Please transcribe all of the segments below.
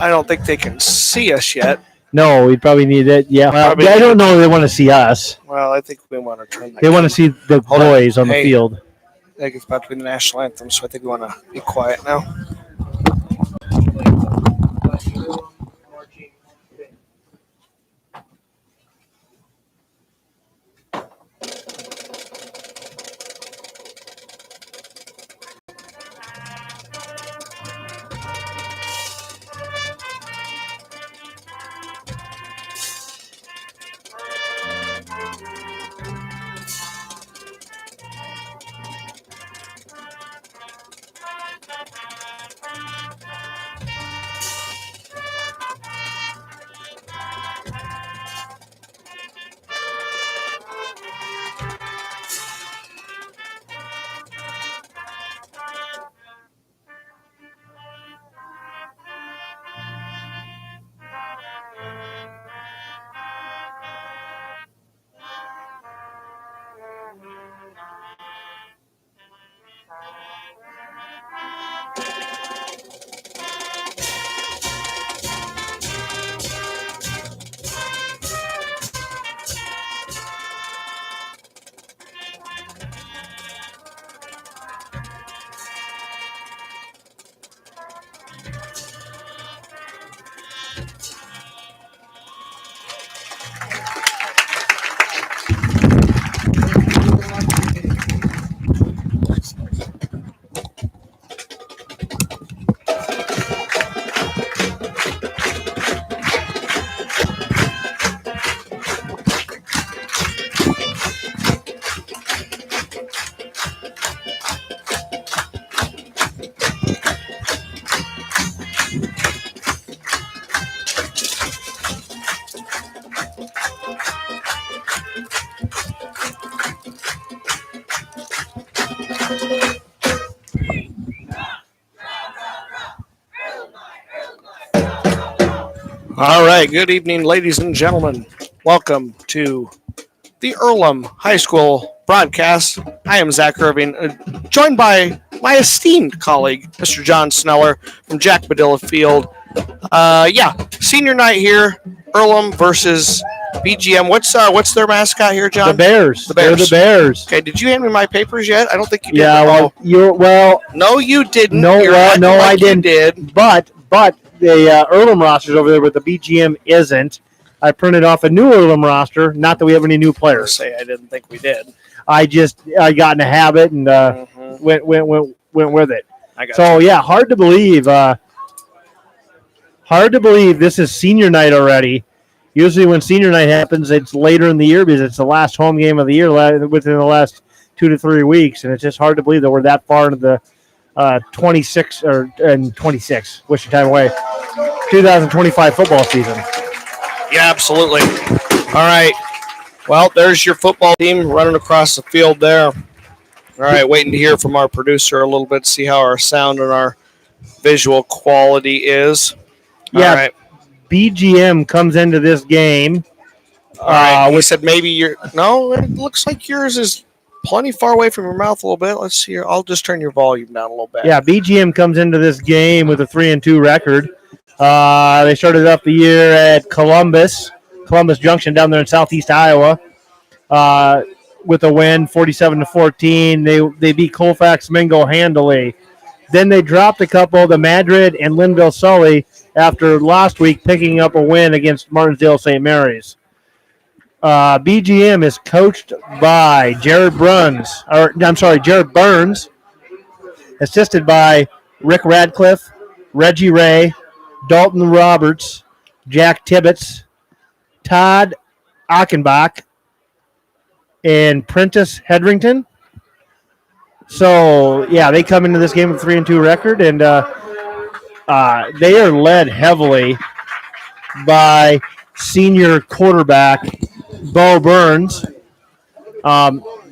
I don't think they can see us yet. No, we probably need it. Yeah, well, I don't know. They want to see us. Well, I think we want to turn. They want to see the boys on the field. I think it's about to be the national anthem, so I think we want to be quiet now. All right, good evening, ladies and gentlemen. Welcome to the Earlham High School broadcast. I am Zach Irving, joined by my esteemed colleague, Mr. John Sneller from Jack Badilla Field. Senior night here, Earlham versus BGM. What's their mascot here, John? The Bears. They're the Bears. Okay, did you hand me my papers yet? I don't think you did. Yeah, no, you didn't. No, I didn't. Did. But the Earlham roster's over there, but the BGM isn't. I printed off a new Earlham roster. Not that we have any new players. I didn't think we did. I got in a habit and went with it. Hard to believe. Hard to believe this is senior night already. Usually when senior night happens, it's later in the year because it's the last home game of the year within the last 2 to 3 weeks, and it's just hard to believe that we're that far into the 26 wishing time away 2025 football season. Yeah, absolutely. All right. Well, there's your football team running across the field there. All right, waiting to hear from our producer a little bit, see how our sound and our visual quality is. Yeah, all right. BGM comes into this game. All right. We said maybe no, it looks like yours is plenty far away from your mouth a little bit. Let's see here. I'll just turn your volume down a little bit. Yeah, BGM comes into this game with a 3-2 record. They started off the year at Columbus Junction down there in southeast Iowa with a win, 47-14. They beat Colfax Mingo handily. Then they dropped a couple, the Madrid and Linville Sully, after last week picking up a win against Martinsdale St. Mary's. BGM is coached by Jared Burns, assisted by Rick Radcliffe, Reggie Ray, Dalton Roberts, Jack Tibbetts, Todd Achenbach, and Prentice Hedrington. So, they come into this game with a 3-2 record, and they are led heavily by senior quarterback Bo Burns.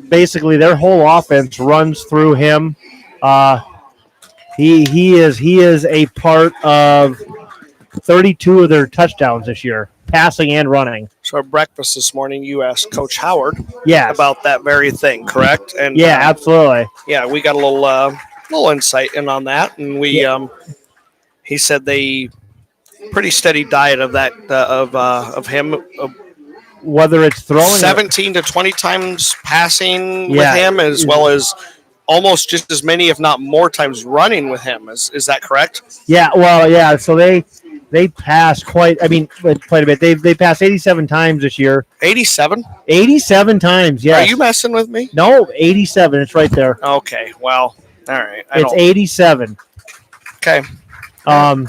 Basically, their whole offense runs through him. He is a part of 32 of their touchdowns this year, passing and running. So at breakfast this morning, you asked Coach Howard about that very thing, correct? And absolutely. Yeah, we got a little insight in on that, and we he said they pretty steady diet of that of him. Whether it's throwing, 17 to 20 times passing with Yeah, him, as well as almost just as many, if not more, times running with him. Is that correct? yeah. So they passed quite. I mean, quite a bit. They passed 87 times this year. 87? 87 times. Yes. Are you messing with me? No, 87. It's right there. Okay. Well, all right. It's 87. Okay. And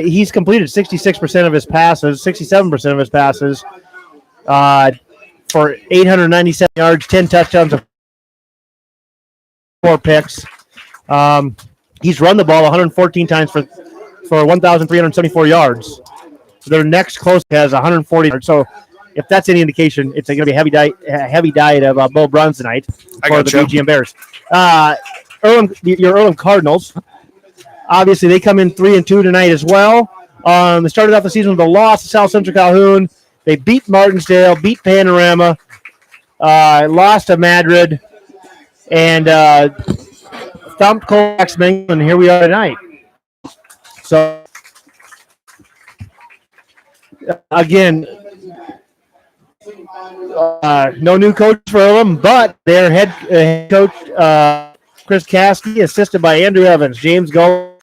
he's completed 66% of his passes, 67% of his passes, for 897 yards, 10 touchdowns, and 4 picks. He's run the ball 114 times for 1,374 yards. Their next closest has 140 yards. So if that's any indication, it's going to be a heavy diet of Bo Bruns tonight for the BGM Bears. Your Earlham Cardinals, obviously they come in 3-2 tonight as well. They started off the season with a loss to South Central Calhoun. They beat Martinsdale, beat Panorama, lost to Madrid, and thumped Colfax Mingle, and here we are tonight. So, again, no new coach for Earlham, but their head coach, Chris Caskey, assisted by Andrew Evans, James Gold,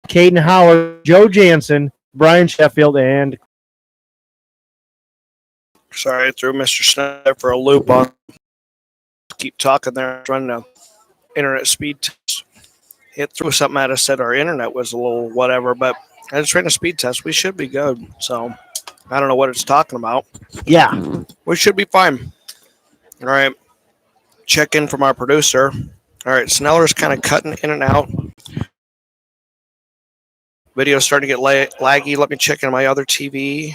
Caden Howard, Joe Jansen, Brian Sheffield, and... Sorry, I threw Mr. Snyder for a loop on. Keep talking there, running a internet speed test. It threw something at us, said our internet was a little whatever, but I just ran a speed test. We should be good. So I don't know what it's talking about. Yeah. We should be fine. All right. Check in from our producer. All right. Sneller's kind of cutting in and out. Video's starting to get laggy. Let me check in my other TV.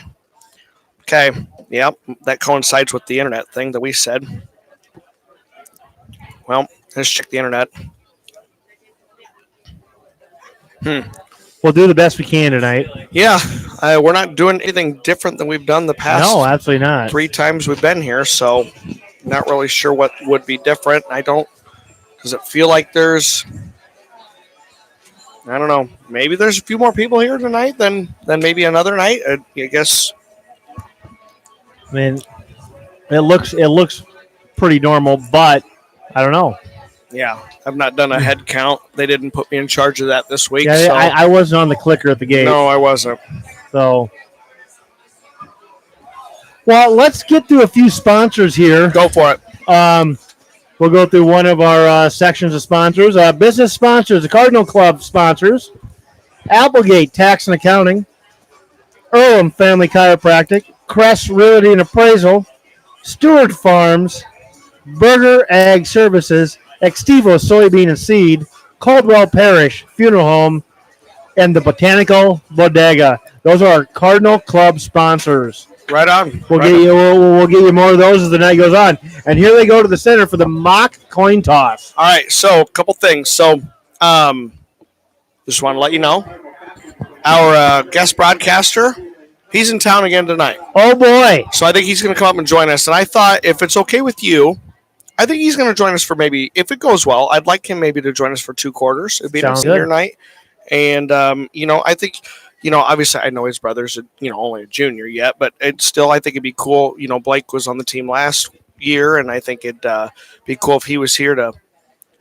Okay. Yep. That coincides with the internet thing that we said. Well, let's check the internet. We'll do the best we can tonight. Yeah, we're not doing anything different than we've done the past. No, absolutely not. 3 times we've been here, so not really sure what would be different. Does it feel like there's, I don't know, maybe there's a few more people here tonight than maybe another night? I guess. I mean, it looks pretty normal, but I don't know. Yeah, I've not done a head count. They didn't put me in charge of that this week. Yeah, so. I wasn't on the clicker at the gate. No, I wasn't. So, well, let's get through a few sponsors here. Go for it. We'll go through one of our sections of sponsors. Business sponsors, the Cardinal Club sponsors, Applegate Tax and Accounting, Earlham Family Chiropractic, Crest Realty and Appraisal, Stewart Farms, Burger Ag Services, Extivo Soybean and Seed, Caldwell Parish Funeral Home, and the Botanical Bodega. Those are our Cardinal Club sponsors. Right on. We'll get you more of those as the night goes on. And here they go to the center for the mock coin toss. All right, so a couple things. So, just want to let you know, our guest broadcaster, he's in town again tonight. Oh boy! So I think he's going to come up and join us. And I thought, if it's okay with you, I think he's going to join us for maybe, if it goes well, I'd like him maybe to join us for 2 quarters. It'd be a senior night. And, I think, obviously I know his brother's, only a junior yet, but it's still, I think it'd be cool. Blake was on the team last year, and I think it'd be cool if he was here to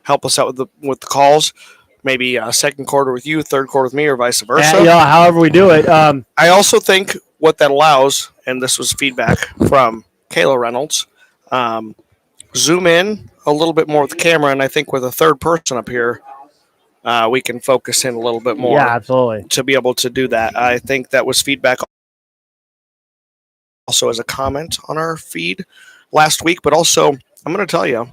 help us out with the calls. Maybe second quarter with you, third quarter with me, or vice versa. However we do it. I also think what that allows, and this was feedback from Kayla Reynolds, zoom in a little bit more with the camera, and I think with a third person up here, we can focus in a little bit more. Yeah, absolutely. To be able to do that. I think that was feedback also as a comment on our feed last week, but also, I'm going to tell you,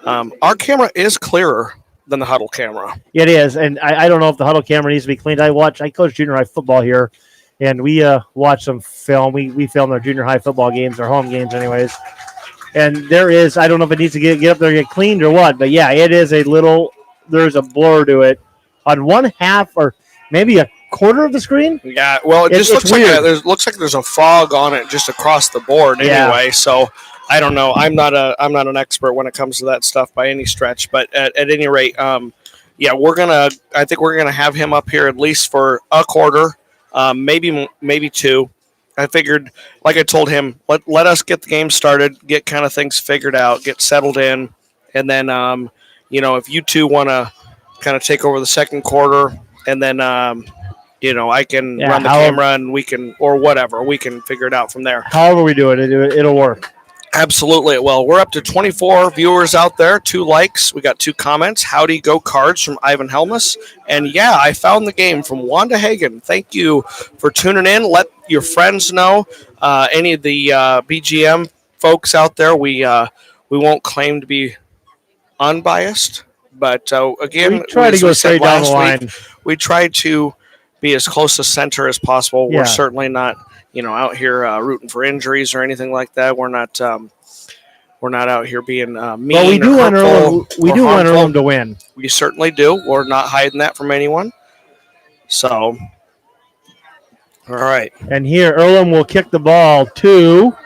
our camera is clearer than the huddle camera. It is, and I don't know if the huddle camera needs to be cleaned. I coach junior high football here, and we watch some film. We film our junior high football games, our home games anyways. And there is, I don't know if it needs to get up there and get cleaned or what, but yeah, it is there's a blur to it on one half or maybe a quarter of the screen. Yeah, well, it just looks like there's a fog on it just across the board anyway. Yeah. So I don't know. I'm not an expert when it comes to that stuff by any stretch, but at any rate, yeah, I think we're gonna have him up here at least for a quarter, maybe two. I figured, like I told him, let us get the game started, get kind of things figured out, get settled in, and then if you two want to kind of take over the second quarter, and then I can Yeah, run the camera and we can, or whatever, we can figure it out from there. However we do it, it'll work. Absolutely. Well, we're up to 24 viewers out there, 2 likes. We got 2 comments. Howdy Go Cards from Ivan Helmus. And yeah, I found the game from Wanda Hagen. Thank you for tuning in. Let your friends know. Any of the BGM folks out there, we won't claim to be unbiased. But again, we try to go straight down the line. We try to be as close to center as possible. Yeah. We're certainly not out here rooting for injuries or anything like that. We're not out here being mean. Well, we do want Earlham to win. We certainly do. We're not hiding that from anyone. So, all right. And here, Earlham will kick the ball to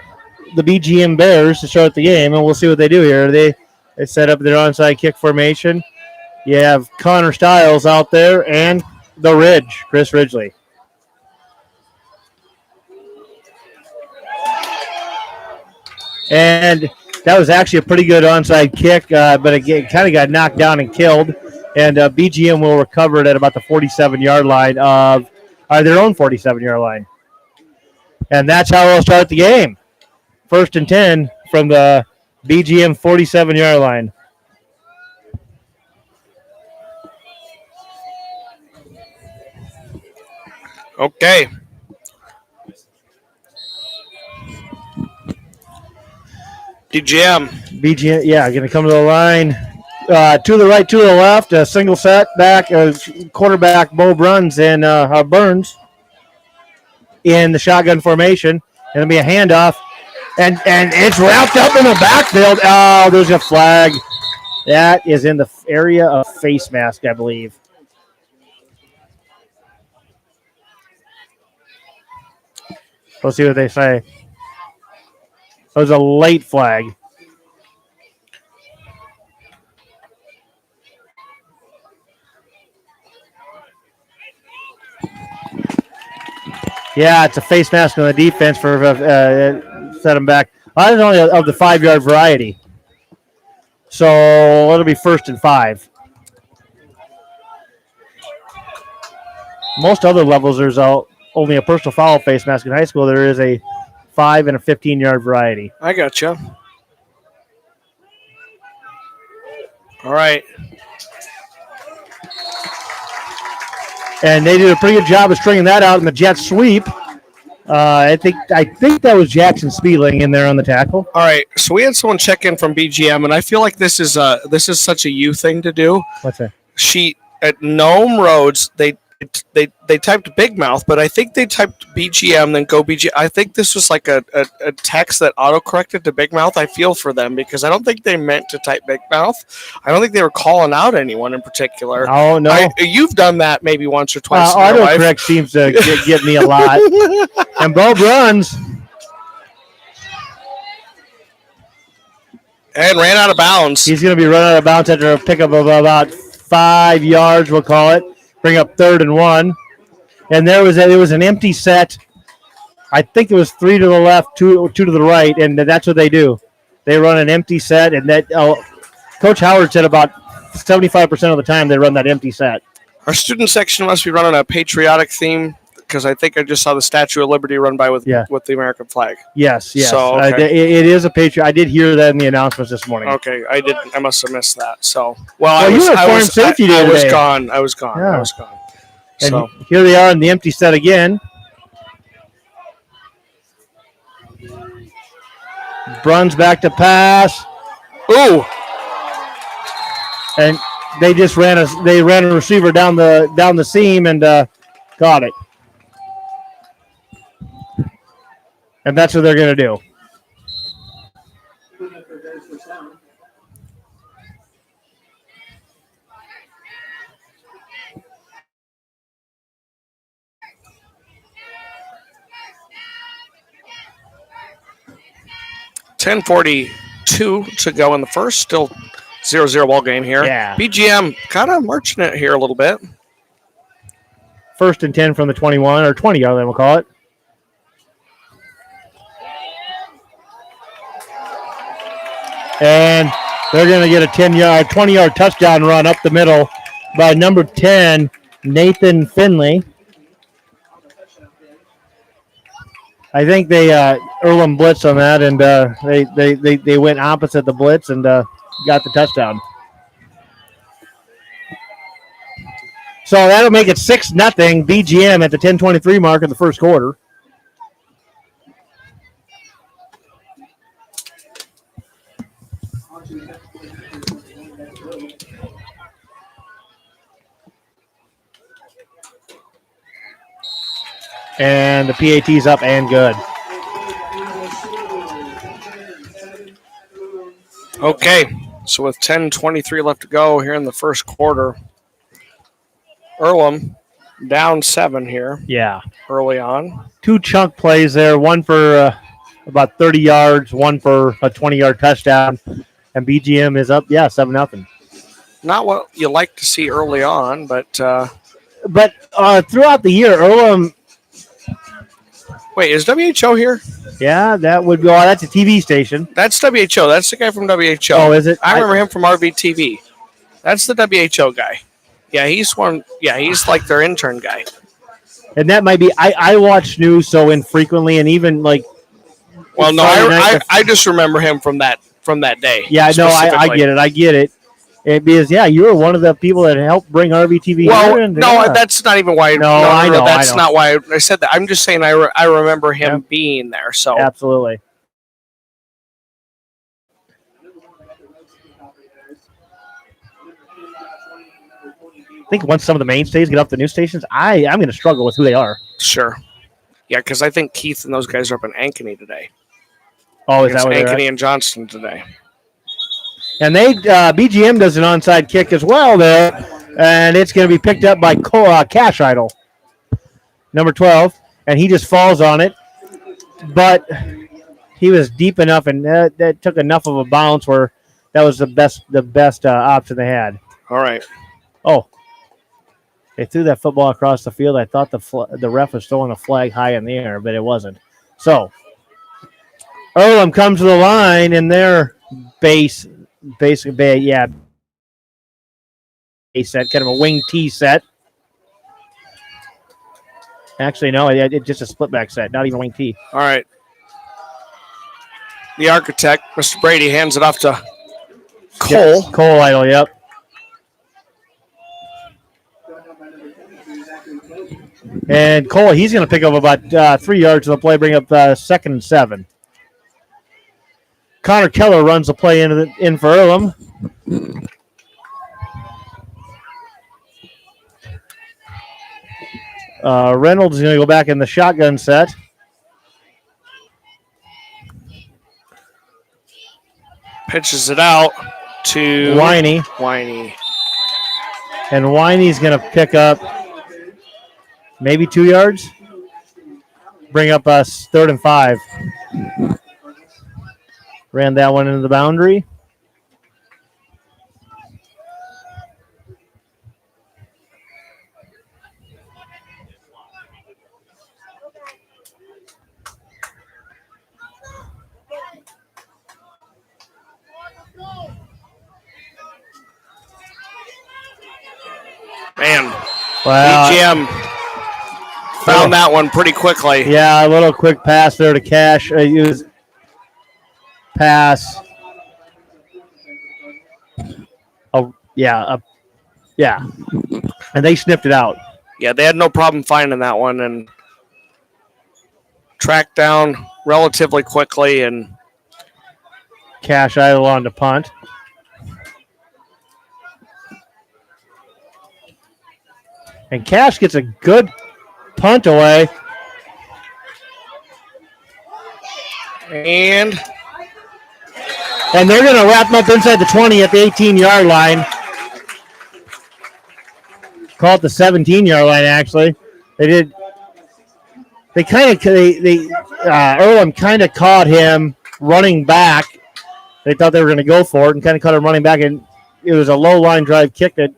the BGM Bears to start the game, and we'll see what they do here. They set up their onside kick formation. You have Connor Stiles out there and the Ridge, Chris Ridgely. And that was actually a pretty good onside kick, but it kind of got knocked down and killed. And BGM will recover it at about the 47-yard line of their own 47-yard line. And that's how we'll start the game. 1st and 10 from the BGM 47-yard line. Okay. BGM, yeah, going to come to the line. To the right, to the left, a single set back, quarterback Bo Burns and Burns in the shotgun formation. And it'll be a handoff. And it's wrapped up in the backfield. Oh, there's a flag. That is in the area of face mask, I believe. We'll see what they say. It was a late flag. Yeah, it's a face mask on the defense for set him back. I don't know of the 5-yard variety. So it'll be 1st and 5. Most other levels, there's only a personal foul face mask. In high school, there is a 5 and a 15-yard variety. I gotcha. All right. And they did a pretty good job of stringing that out in the jet sweep. I think that was Jackson Speedling in there on the tackle. All right, so we had someone check in from BGM, and I feel like this is such a you thing to do. What's that? At Nome Roads, they typed Big Mouth, but I think they typed BGM, then go BGM. I think this was like a text that auto-corrected to Big Mouth. I feel for them because I don't think they meant to type Big Mouth. I don't think they were calling out anyone in particular. Oh, no. You've done that maybe once or twice in your life. Autocorrect seems to get me a lot. And Bo runs. And ran out of bounds. He's going to be running out of bounds after a pickup of about 5 yards, we'll call it. Bring up 3rd and 1. And it was an empty set. I think it was 3 to the left, 2 to the right, and that's what they do. They run an empty set, and that Coach Howard said about 75% of the time they run that empty set. Our student section must be running a patriotic theme because I think I just saw the Statue of Liberty run by with the American flag. Yes. So, okay. It is a patriot. I did hear that in the announcements this morning. Okay, I must have missed that. So, I was gone. Yeah. So and here they are in the empty set again. Bruns back to pass. Ooh. And they just ran a receiver down the seam and got it. And that's what they're going to do. .10:42 to go in the first. Still 0-0 ball game here. Yeah. BGM kind of marching it here a little bit. 1st and 10 from the 21 or 20 yard line, we'll call it. And they're going to get a 20-yard touchdown run up the middle by number 10, Nathan Finley. I think they Earlham blitz on that, and they went opposite the blitz and got the touchdown. So that'll make it 6-0 BGM at the 10:23 mark of the first quarter. And the PAT's up and good. Okay, so with 10:23 left to go here in the first quarter, Earlham down 7 here. Yeah. Early on. 2 chunk plays there, one for about 30 yards, one for a 20-yard touchdown. And BGM is up, 7-0. Not what you like to see early on, but throughout the year, Earlham. Wait, is WHO here? Yeah, that would be. Oh, that's a TV station. That's WHO. That's the guy from WHO. Oh, is it? I remember him from RVTV. That's the WHO guy. Yeah, he's one. Yeah, he's like their intern guy. And that might be. I watch news so infrequently, and even like. Well, no, I just remember him from that day. Yeah, no, I get it. Because you were one of the people that helped bring RVTV. Well, here that's not even why. No, I know. That's not why I said that. I'm just saying I remember him being there. So absolutely. I think once some of the mainstays get off the news stations, I'm going to struggle with who they are. Sure. Yeah, because I think Keith and those guys are up in Ankeny today. Oh, is that what Ankeny and Johnston today? And BGM does an onside kick as well there, and it's going to be picked up by Cash Idol, number 12, and he just falls on it. But he was deep enough, and that took enough of a bounce where that was the best option they had. All right. Oh, they threw that football across the field. I thought the ref was throwing a flag high in the air, but it wasn't. So Earlham comes to the line in their base set, kind of a wing T set. Actually, no, it's just a split back set, not even wing T. All right. The architect, Mr. Brady, hands it off to Cole. Yep. Cole Idol, yep. And Cole, he's going to pick up about 3 yards of the play, bring up 2nd and 7. Connor Keller runs the play in for Earlham. Reynolds is going to go back in the shotgun set. Pitches it out to Winey. And Winey's going to pick up maybe 2 yards. Bring up us 3rd and 5. Ran that one into the boundary. Man, Wow. BGM found that one pretty quickly. Yeah, a little quick pass there to Cash. Pass. Oh, yeah. And they sniffed it out. Yeah, they had no problem finding that one and tracked down relatively quickly. And Cash Idol on to punt. And Cash gets a good punt away. And they're going to wrap him up inside the 20 at the 18-yard line. Call it the 17-yard line, actually. Earlham kind of caught him running back. They thought they were going to go for it and kind of caught him running back, and it was a low line drive kick that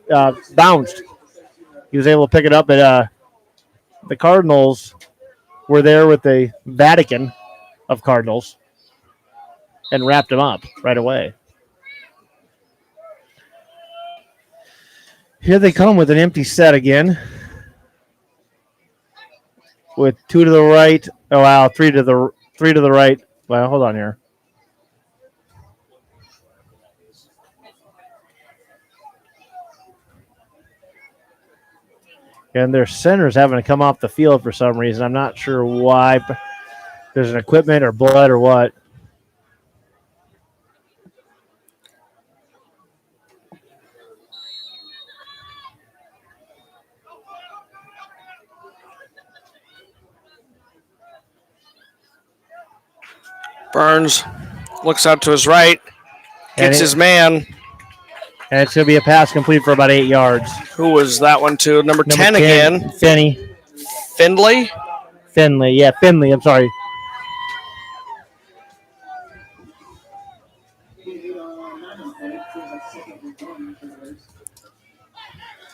bounced. He was able to pick it up, but the Cardinals were there with the Vatican of Cardinals and wrapped him up right away. Here they come with an empty set again. With 2 to the right. Oh wow, 3 to the right. Well, hold on here. And their center's having to come off the field for some reason. I'm not sure why. There's an equipment or blood or what. Burns looks out to his right, gets his man. And it's going to be a pass complete for about 8 yards. Who was that one to? Number 10 again. Finley, yeah, Finley, I'm sorry.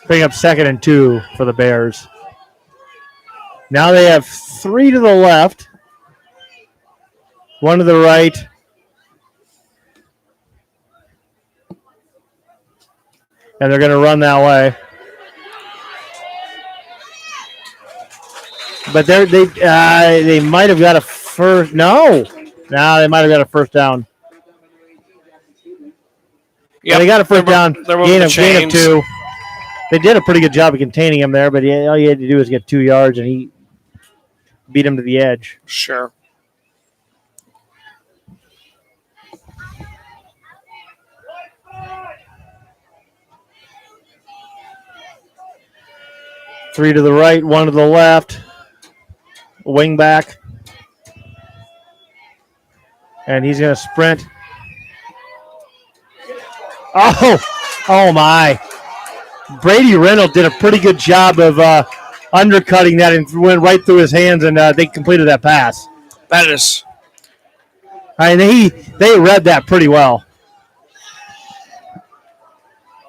Bring up 2nd and 2 for the Bears. Now they have 3 to the left, 1 to the right. And they're going to run that way. But they might have got a first. No, they might have got a first down. Yeah, they got a first down. Gain of 2. They did a pretty good job of containing him there, but all you had to do was get 2 yards, and he beat him to the edge. Sure. Three to the right, 1 to the left. Wing back. And he's going to sprint. Oh my. Brady Reynolds did a pretty good job of undercutting that and went right through his hands, and they completed that pass. That is. I mean, they read that pretty well.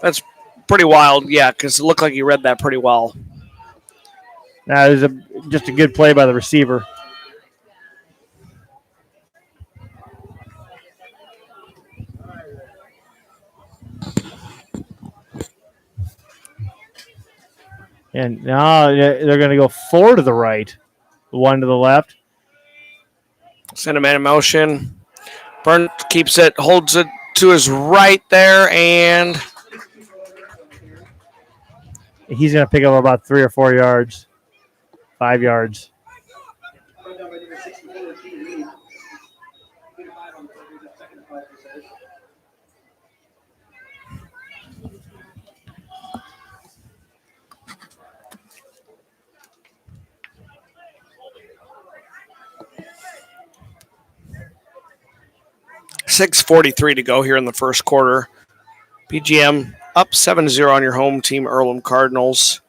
That's pretty wild, yeah, because it looked like he read that pretty well. It was just a good play by the receiver. And now they're going to go 4 to the right, 1 to the left. Send a man in motion. Burns keeps it, holds it to his right there, and he's going to pick up about 3 or 4 yards, 5 yards. .6:43 to go here in the first quarter. BGM up 7-0 on your home team, Earlham Cardinals.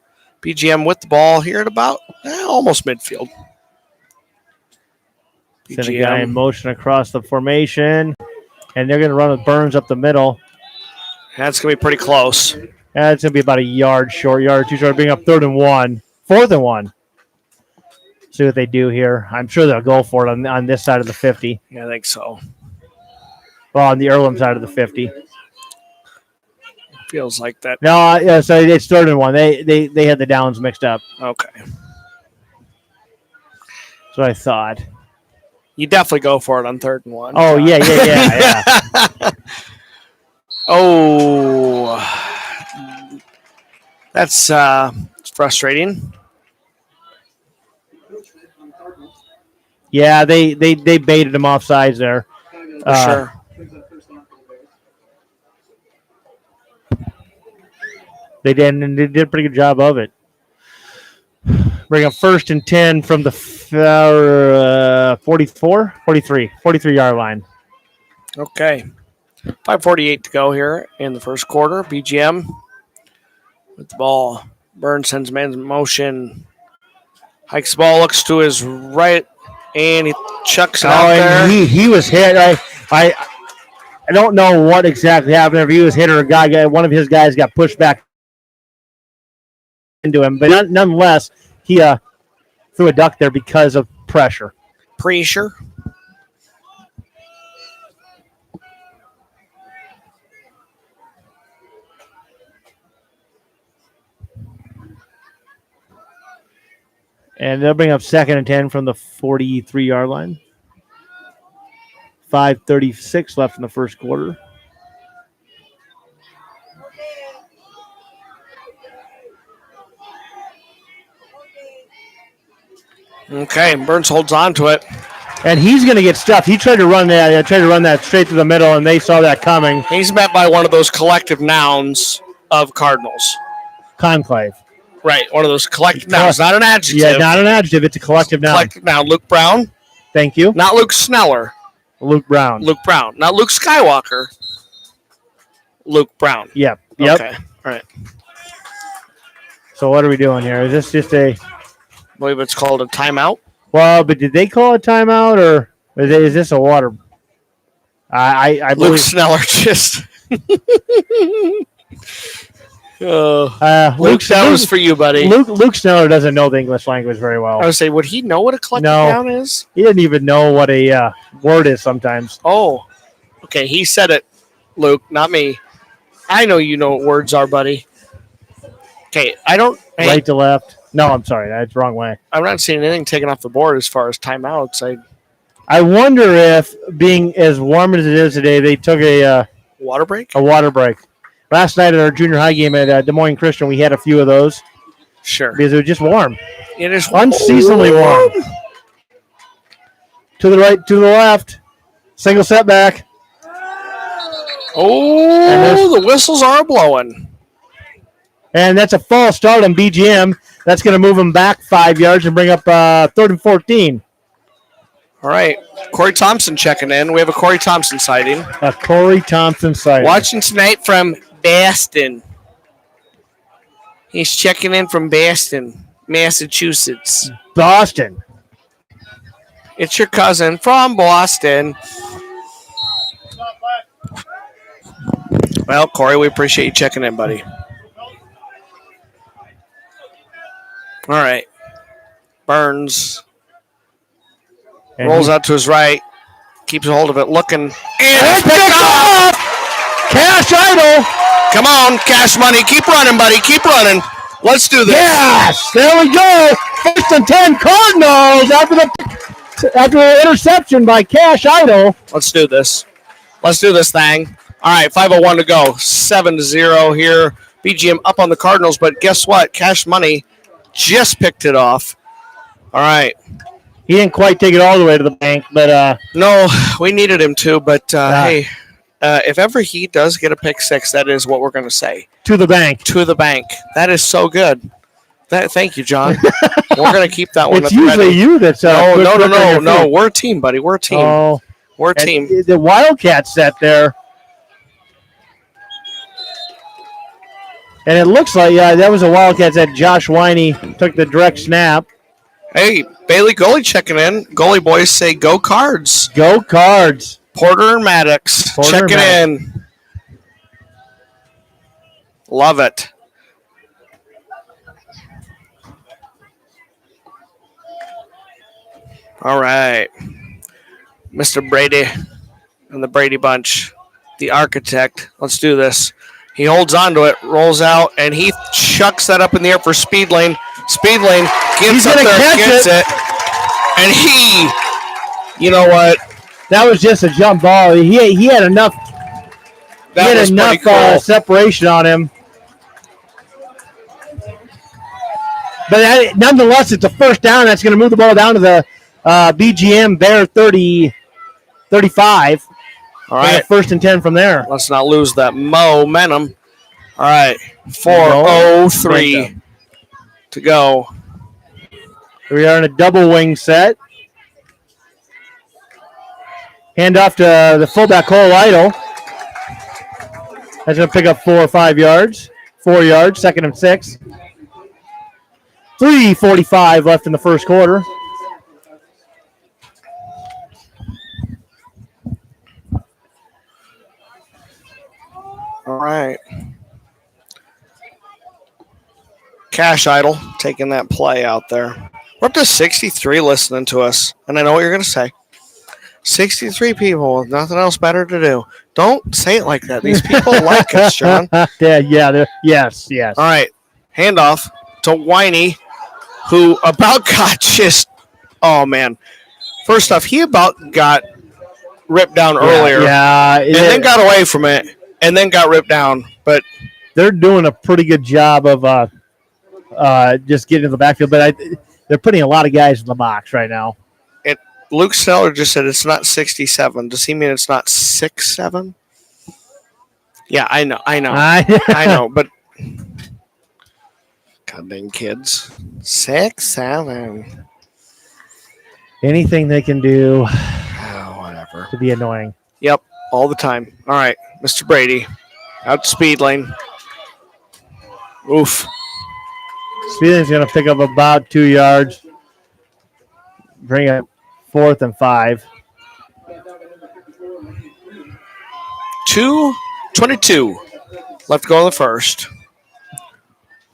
BGM with the ball here at about almost midfield. Send a guy in motion across the formation, and they're going to run with Burns up the middle. That's going to be pretty close. That's going to be about a yard short, yard or 2 short, being up 3rd and 1, 4th and 1. See what they do here. I'm sure they'll go for it on this side of the 50. Yeah, I think so. Well, on the Earlham side of the 50. Feels like that. No, yeah, so it's 3rd and 1. They had the downs mixed up. Okay. That's what I thought. You definitely go for it on 3rd and 1. Oh, yeah. Oh. That's frustrating. Yeah, they baited him off sides there. For sure. They did, and they did a pretty good job of it. Bring up 1st and 10 from the 43-yard line. Okay. 5:48 to go here in the first quarter. BGM with the ball. Burns sends man in motion. Hikes the ball, looks to his right, and he chucks it out there. He was hit. I don't know what exactly happened. If he was hit or a guy, one of his guys got pushed back into him. But nonetheless, he threw a duck there because of pressure. Pretty sure. And they'll bring up 2nd and 10 from the 43-yard line. 5:36 left in the first quarter. Okay, Burns holds on to it. And he's going to get stuffed. He tried to run that straight to the middle, and they saw that coming. He's met by one of those collective nouns of Cardinals. Conclave. Right, one of those collective nouns, not an adjective. Yeah, not an adjective. It's a collective noun. Collective noun. Luke Brown. Thank you. Not Luke Sneller. Luke Brown. Luke Brown. Not Luke Skywalker. Luke Brown. Yep. Okay, all right. So what are we doing here? Is this just a... I believe it's called a timeout. Well, but did they call a timeout, or is this a water? I believe Luke Sneller just. Luke, that was for you, buddy. Luke Sneller doesn't know the English language very well. I would say, would he know what a collective noun is? He didn't even know what a word is sometimes. Oh, okay. He said it, Luke, not me. I know you know what words are, buddy. Okay, I don't. Right to left. No, I'm sorry. That's the wrong way. I'm not seeing anything taken off the board as far as timeouts. I wonder if, being as warm as it is today, they took a water break. A water break. Last night at our junior high game at Des Moines Christian, we had a few of those. Sure. Because it was just warm. It is unseasonably warm. To the right, to the left. Single setback. Oh, the whistles are blowing. And that's a false start on BGM. That's going to move them back 5 yards and bring up 3rd and 14. All right. Corey Thompson checking in. We have a Corey Thompson sighting. A Corey Thompson sighting. Watching tonight from Boston. He's checking in from Boston, Massachusetts. Boston. It's your cousin from Boston. Well, Corey, we appreciate you checking in, buddy. All right. Burns and rolls out to his right, keeps a hold of it, looking, and it's picked up! Cash Idol! Come on, Cash Money. Keep running, buddy. Keep running. Let's do this. Yes! There we go! 1st and 10 Cardinals after the interception by Cash Idol. Let's do this. Let's do this thing. All right, 5:01 to go. 7-0 here. BGM up on the Cardinals, but guess what? Cash Money just picked it off. All right. He didn't quite take it all the way to the bank, but no, we needed him to. But hey, if ever he does get a pick six, that is what we're going to say. To the bank. To the bank. That is so good. Thank you, John. We're going to keep that one. It's usually ready. you that's no. We're a team, buddy. We're a team. Oh, we're a team. The Wildcats sat there. And it looks like that was a Wildcats that Josh Winey took the direct snap. Hey, Bailey Goalie checking in. Goalie boys say go Cards. Go Cards. Porter and Maddox checking in. Love it. All right. Mr. Brady and the Brady Bunch, the architect. Let's do this. He holds on to it, rolls out, and he chucks that up in the air for Speedlane. Speedlane gets up there, gets it. And you know what? That was just a jump ball. He had enough. That was enough cool. Separation on him. But nonetheless, it's a first down. That's going to move the ball down to the BGM Bear 35. All right. 1st and 10 from there. Let's not lose that momentum. All right. 4:03 to go. We are in a double wing set. Hand off to the fullback Cole Idle. That's going to pick up 4 or 5 yards. 4 yards, 2nd and 6. 3:45 left in the first quarter. right. Cash Idol taking that play out there. We're up to 63 listening to us. And I know what you're going to say. 63 people with nothing else better to do. Don't say it like that. These people like us, John. Yes. All right. Handoff to Whiny, who about got just, oh, man. First off, he about got ripped down earlier. Yeah. And then got away from it. And then got ripped down. But they're doing a pretty good job of just getting to the backfield. But they're putting a lot of guys in the box right now. Luke Sneller just said it's not 67. Does he mean it's not 6'7"? Yeah, I know. I know, but God dang kids. 6'7". Anything they can do Whatever. to be annoying. Yep, all the time. All right, Mr. Brady. Out to speed lane. Oof. Speeding's going to pick up about 2 yards. Bring it 4th and 5. 2:22 left to go in the first.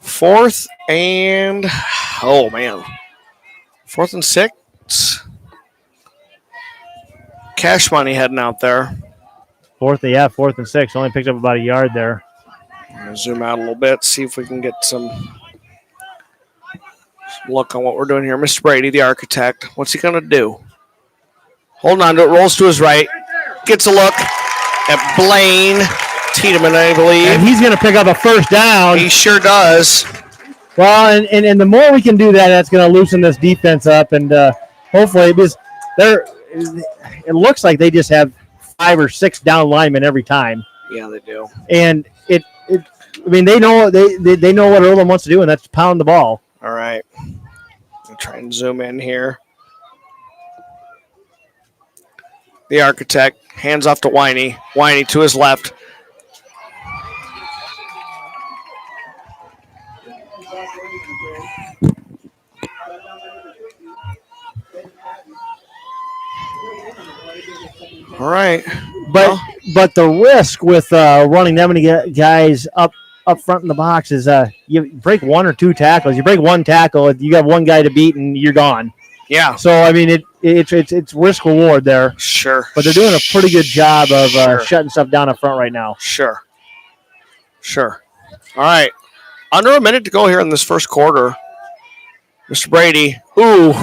4th and, oh man, 4th and 6. Cash Money heading out there. 4th and 6. Only picked up about a yard there. I'll zoom out a little bit, see if we can get some look on what we're doing here. Mr. Brady, the architect, what's he going to do? Holding on to it, rolls to his right, gets a look at Blaine Tiedemann, I believe. And he's going to pick up a first down. He sure does. Well, and the more we can do that, that's going to loosen this defense up, and hopefully, because it looks like they just have 5 or 6 down linemen every time. Yeah, they do. And they know they know what Earlham wants to do, and that's pound the ball. All right. I'll try and zoom in here. The architect hands off to Whiny. Whiny to his left. All right. But the risk with running that many guys up front in the box is you break 1 or 2 tackles. You break 1 tackle, you got 1 guy to beat, and you're gone. Yeah. So I mean, it's risk reward there. Sure. But they're doing a pretty good job of shutting stuff down up front right now. Sure. All right. Under a minute to go here in this first quarter. Mr. Brady. Ooh.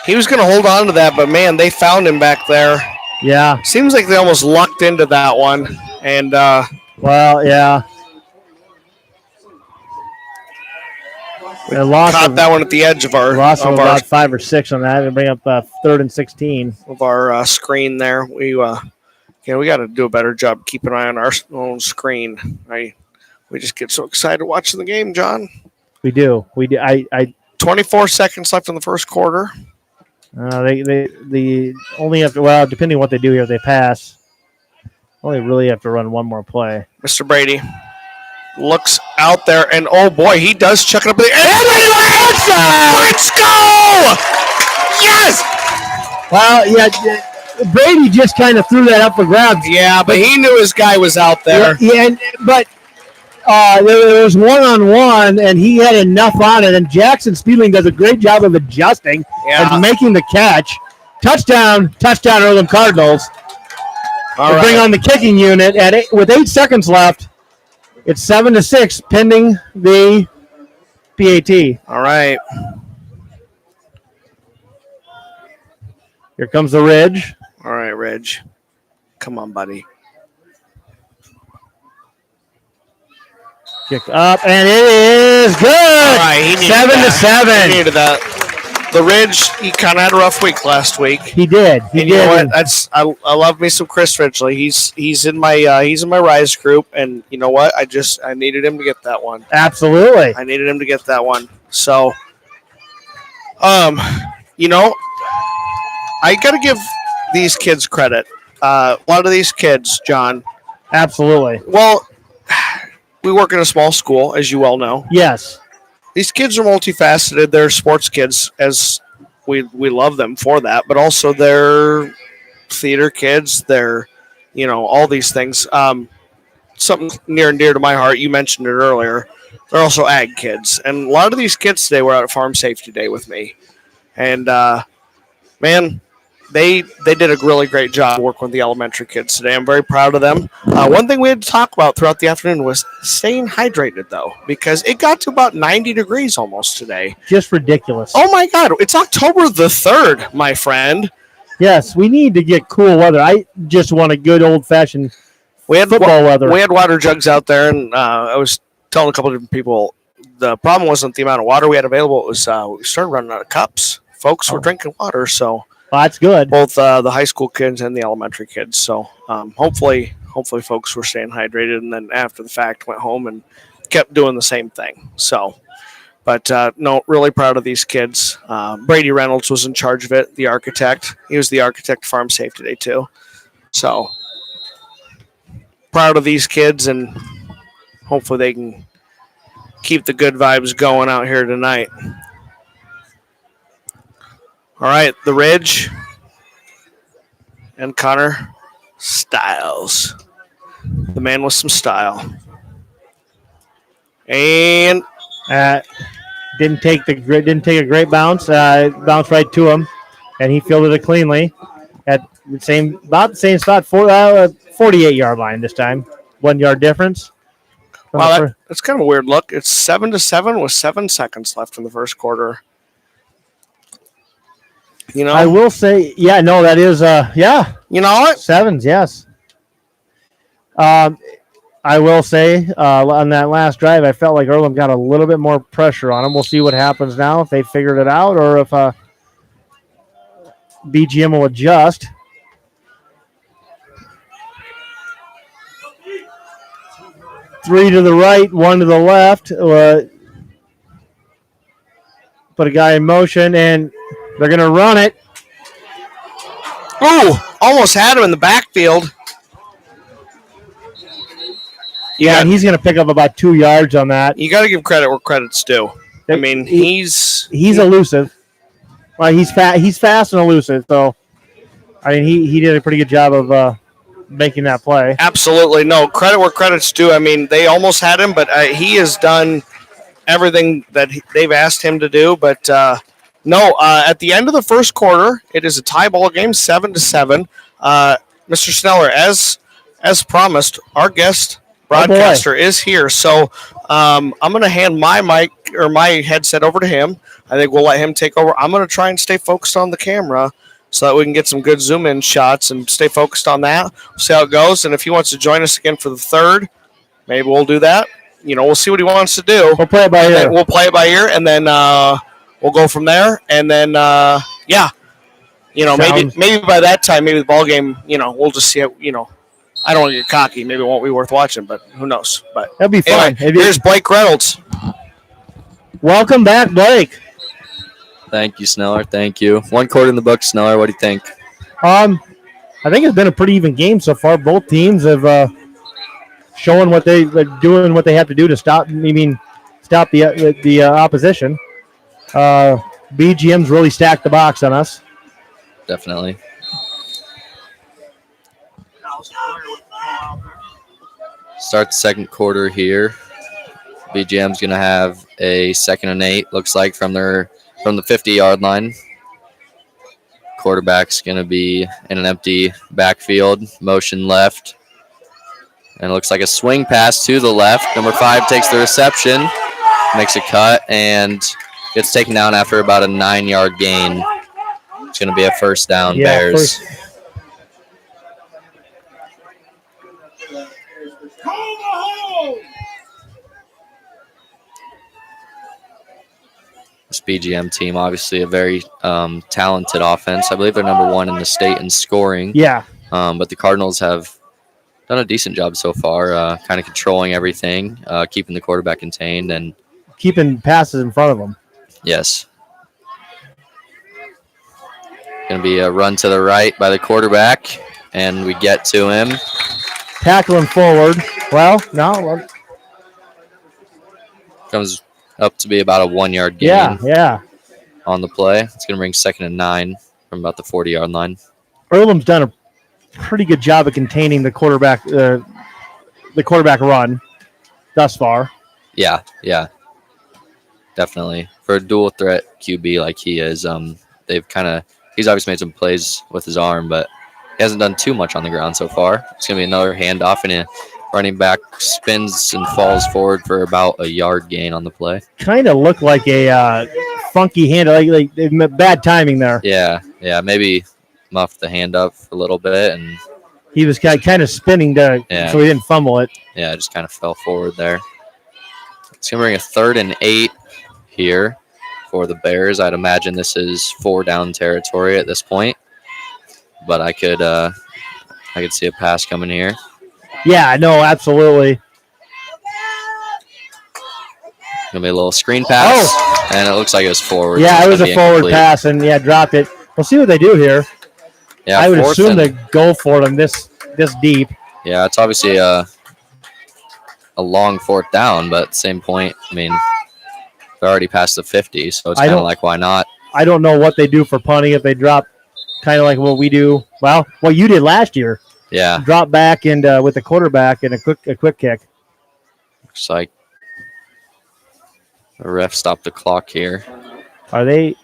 He was going to hold on to that, but man, they found him back there. Yeah. Seems like they almost lucked into that one. And well, yeah. We caught that one at the edge of our about 5 or 6 on that, and bring up 3rd and 16 of our screen there. We got to do a better job keeping an eye on our own screen. We just get so excited watching the game, John. We do. 24 seconds left in the first quarter. They only have to, depending on what they do here, if they pass, only really have to run one more play. Mr. Brady looks out there, and oh boy, he does chuck it up. Let's go! Yes! Well, yeah, Brady just kind of threw that up for grabs. Yeah, but he knew his guy was out there. But there was one-on-one, and he had enough on it, and Jackson Speedling does a great job of adjusting and making the catch. Touchdown, Earlham Cardinals. All right. Bring on the kicking unit with 8 seconds left. It's 7-6 pending the PAT. All right. Here comes the Ridge. All right, Ridge. Come on, buddy. Kick up, and it is good. All right, 7-7. He needed that. The Ridge, he kind of had a rough week last week. He did. You know what? I love me some Chris Ridgely. He's in my Rise group, and you know what? I needed him to get that one. Absolutely. I needed him to get that one. So, I got to give these kids credit. A lot of these kids, John. Absolutely. Well, we work in a small school, as you well know. Yes. These kids are multifaceted. They're sports kids, as we love them for that, but also they're theater kids. They're, all these things. something near and dear to my heart. You mentioned it earlier. They're also ag kids, and a lot of these kids today were out at Farm Safety Day with me, and man, they did a really great job working with the elementary kids today. I'm very proud of them. One thing we had to talk about throughout the afternoon was staying hydrated, though, because it got to about 90 degrees almost today. Just ridiculous. Oh my God! It's October the 3rd, my friend. Yes, we need to get cool weather. I just want a good old-fashioned football weather. We had water jugs out there, and I was telling a couple of different people the problem wasn't the amount of water we had available. It was we started running out of cups. Folks were drinking water, so well, that's good. Both the high school kids and the elementary kids. So hopefully folks were staying hydrated, and then after the fact went home and kept doing the same thing. So, but no, really proud of these kids. Brady Reynolds was in charge of it, the architect. He was the architect of Farm Safety Day too. So proud of these kids, and hopefully they can keep the good vibes going out here tonight. All right, the Ridge and Connor Stiles, the man with some style, and didn't take a great bounce. Bounced right to him, and he fielded it cleanly at about the same spot, 48-yard line this time, 1 yard difference. Wow, that's kind of a weird look. It's 7-7 with 7 seconds left in the first quarter. You know, I will say, that is, You know what? Sevens, yes. I will say, on that last drive, I felt like Earlham got a little bit more pressure on them. We'll see what happens now, if they figured it out or if BGM will adjust. Three to the right, one to the left. Put a guy in motion, and they're going to run it. Oh, almost had him in the backfield. And he's going to pick up about 2 yards on that. You got to give credit where credit's due. I mean, he's elusive. Well, he's fast and elusive. So, I mean, he did a pretty good job of making that play. Absolutely. No, credit where credit's due. I mean, they almost had him, but he has done everything that they've asked him to do. But no, at the end of the first quarter, it is a tie ball game, 7-7. Mr. Sneller, as promised, our guest broadcaster is here. So I'm going to hand my mic or my headset over to him. I think we'll let him take over. I'm going to try and stay focused on the camera so that we can get some good zoom-in shots and stay focused on that. We'll see how it goes. And if he wants to join us again for the third, maybe we'll do that. You know, we'll see what he wants to do. We'll play it by ear. We'll play it by ear, and then we'll go from there. And then, you know, maybe by that time, maybe the ball game, you know, we'll just see it, you know. I don't want to get cocky. Maybe it won't be worth watching, but who knows? But that'll be fun. Anyway, here's Blake Reynolds. Welcome back, Blake. Thank you, Sneller. Thank you. 1 quarter in the book, Sneller. What do you think? I think it's been a pretty even game so far. Both teams have showing what doing what they have to do to stop the opposition. BGM's really stacked the box on us. Definitely. Start the second quarter here. BGM's going to have a 2nd and 8, looks like, from the 50-yard line. Quarterback's going to be in an empty backfield, motion left. And it looks like a swing pass to the left. Number 5 takes the reception, makes a cut, and gets taken down after about a 9-yard gain. It's going to be a first down, Bears. This BGM team, obviously a very talented offense. I believe they're number 1 in the state in scoring. Yeah. But the Cardinals have done a decent job so far, kind of controlling everything, keeping the quarterback contained, and keeping passes in front of them. Yes. Going to be a run to the right by the quarterback, and we get to him. Tackling forward. Well, no. Comes up to be about a 1-yard gain. Yeah. On the play. It's going to bring 2nd and 9 from about the 40-yard line. Earlham's done a pretty good job of containing the quarterback, the quarterback run thus far. Yeah, definitely. For a dual threat QB like he is, he's obviously made some plays with his arm, but he hasn't done too much on the ground so far. It's going to be another handoff, and a running back spins and falls forward for about a yard gain on the play. Kind of looked like a funky hand, like bad timing there. Yeah, maybe muffed the hand up a little bit, and he was kind of spinning so he didn't fumble it. Yeah, just kind of fell forward there. It's going to bring a 3rd and 8 here for the Bears. I'd imagine this is 4-down territory at this point, but I could see a pass coming here. Yeah, no, absolutely. Gonna be a little screen pass, and it looks like it was forward. Yeah, it was a forward pass, and dropped it. We'll see what they do here. Yeah, I would assume they go for them this deep. Yeah, it's obviously a long 4th down, but at the same point, I mean, they're already past the 50, so it's kind of like, why not? I don't know what they do for punting if they drop kind of like what we do. Well, what you did last year. Yeah. Drop back and with the quarterback and a quick kick. Looks like the ref stopped the clock here. Are they?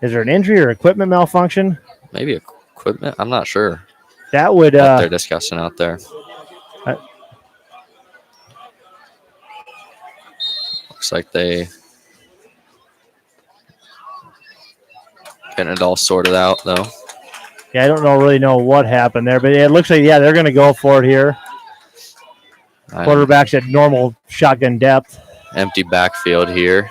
Is there an injury or equipment malfunction? Maybe equipment. I'm not sure. That would. What they're discussing out there. Looks like they getting it all sorted out though. Yeah, I don't really know what happened there, but it looks like they're going to go for it here. Quarterback's at normal shotgun depth. Empty backfield here.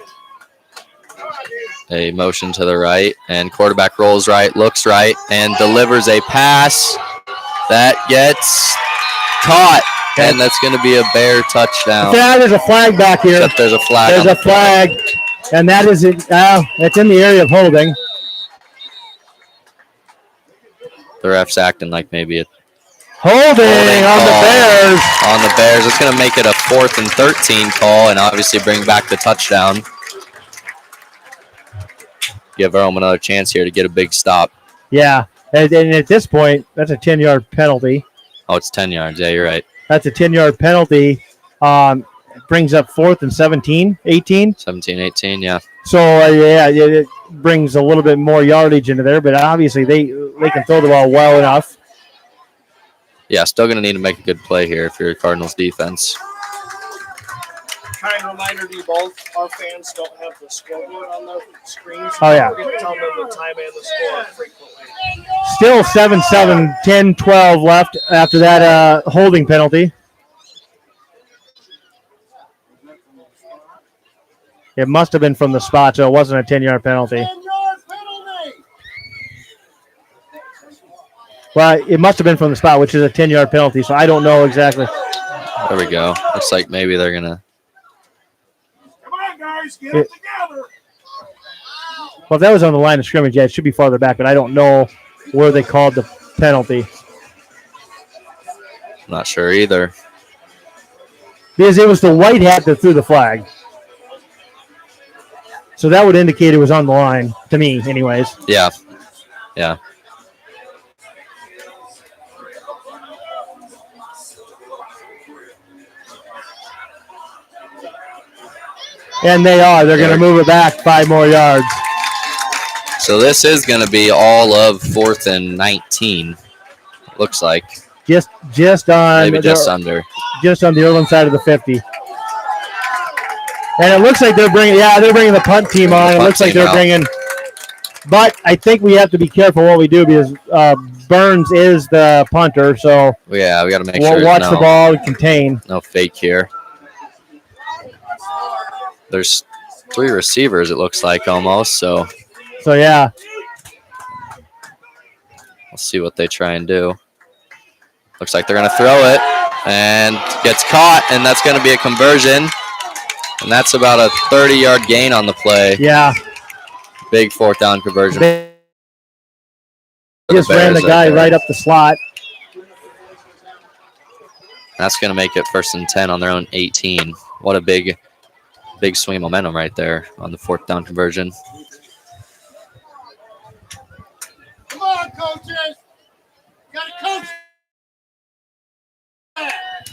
A motion to the right, and quarterback rolls right, looks right, and delivers a pass that gets caught, and that's going to be a Bear touchdown. Yeah, there's a flag back here. Except there's a flag. There's a flag, and that is it. It's in the area of holding. The ref's acting like maybe it's holding on the Bears. On the Bears. It's going to make it a 4th and 13 call, and obviously bring back the touchdown. Give Earlham another chance here to get a big stop. Yeah, and at this point, that's a 10-yard penalty. Oh, it's 10 yards. Yeah, you're right. That's a 10-yard penalty. It brings up 4th and 17, 18. 17, 18, yeah. So, it brings a little bit more yardage into there, but obviously they can throw the ball well enough. Yeah, still going to need to make a good play here if you're Cardinals defense. Kind reminder to you both, our fans don't have the scoreboard on the screen. So oh, yeah. We're going to tell them the time and the score frequently. Still 7-7, 10-12 left after that holding penalty. It must have been from the spot, so it wasn't a 10-yard penalty. 10-yard penalty! Well, it must have been from the spot, which is a 10-yard penalty, so I don't know exactly. There we go. Looks like maybe they're going to. Come on, guys, get it together. Well, if that was on the line of scrimmage, yeah, it should be farther back, but I don't know where they called the penalty. I'm not sure either. Because it was the white hat that threw the flag. So that would indicate it was on the line, to me, anyways. Yeah. And they are. They're going to move it back 5 more yards. So this is going to be all of 4th and 19. Looks like. Just on. Maybe just under. Just on the Earlham side of the 50. And it looks like they're bringing the punt team on. It looks like they're bringing. But I think we have to be careful what we do because Burns is the punter. So yeah, we got to make sure. We'll watch the ball and contain. No fake here. There's 3 receivers, it looks like almost. So yeah. We'll see what they try and do. Looks like they're going to throw it and gets caught, and that's going to be a conversion. And that's about a 30-yard gain on the play. Yeah. Big 4th down conversion. Just ran the guy right up the slot. That's going to make it 1st and 10 on their own 18. What a big swing of momentum right there on the 4th down conversion. Come on, coaches. Got to coach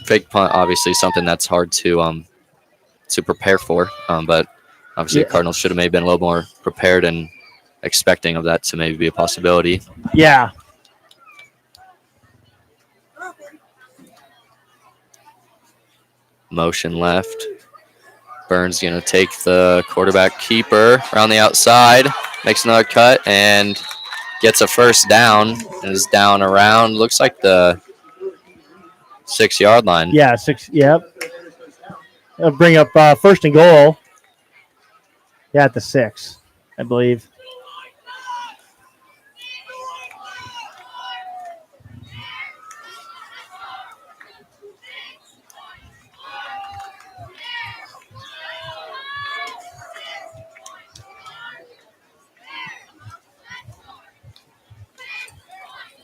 fake punt, obviously something that's hard to prepare for. But obviously, Yeah. the Cardinals should have maybe been a little more prepared and expecting of that to maybe be a possibility. Yeah. Motion left. Burns going to take the quarterback keeper around the outside, makes another cut, and gets a first down. And is down around, looks like the 6-yard line. Yeah, 6. Yep. It'll bring up first and goal. Yeah, at the 6, I believe.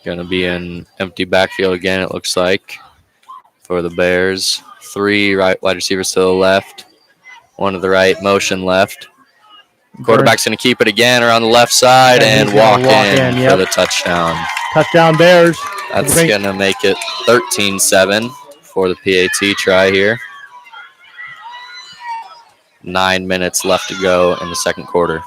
Going to be an empty backfield again, it looks like, for the Bears. 3 right wide receivers to the left, 1 to the right, motion left. Quarterback's going to keep it again around the left side and walk in for the touchdown. Touchdown Bears. That's going to make it 13-7 for the PAT try here. 9 minutes left to go in the second quarter.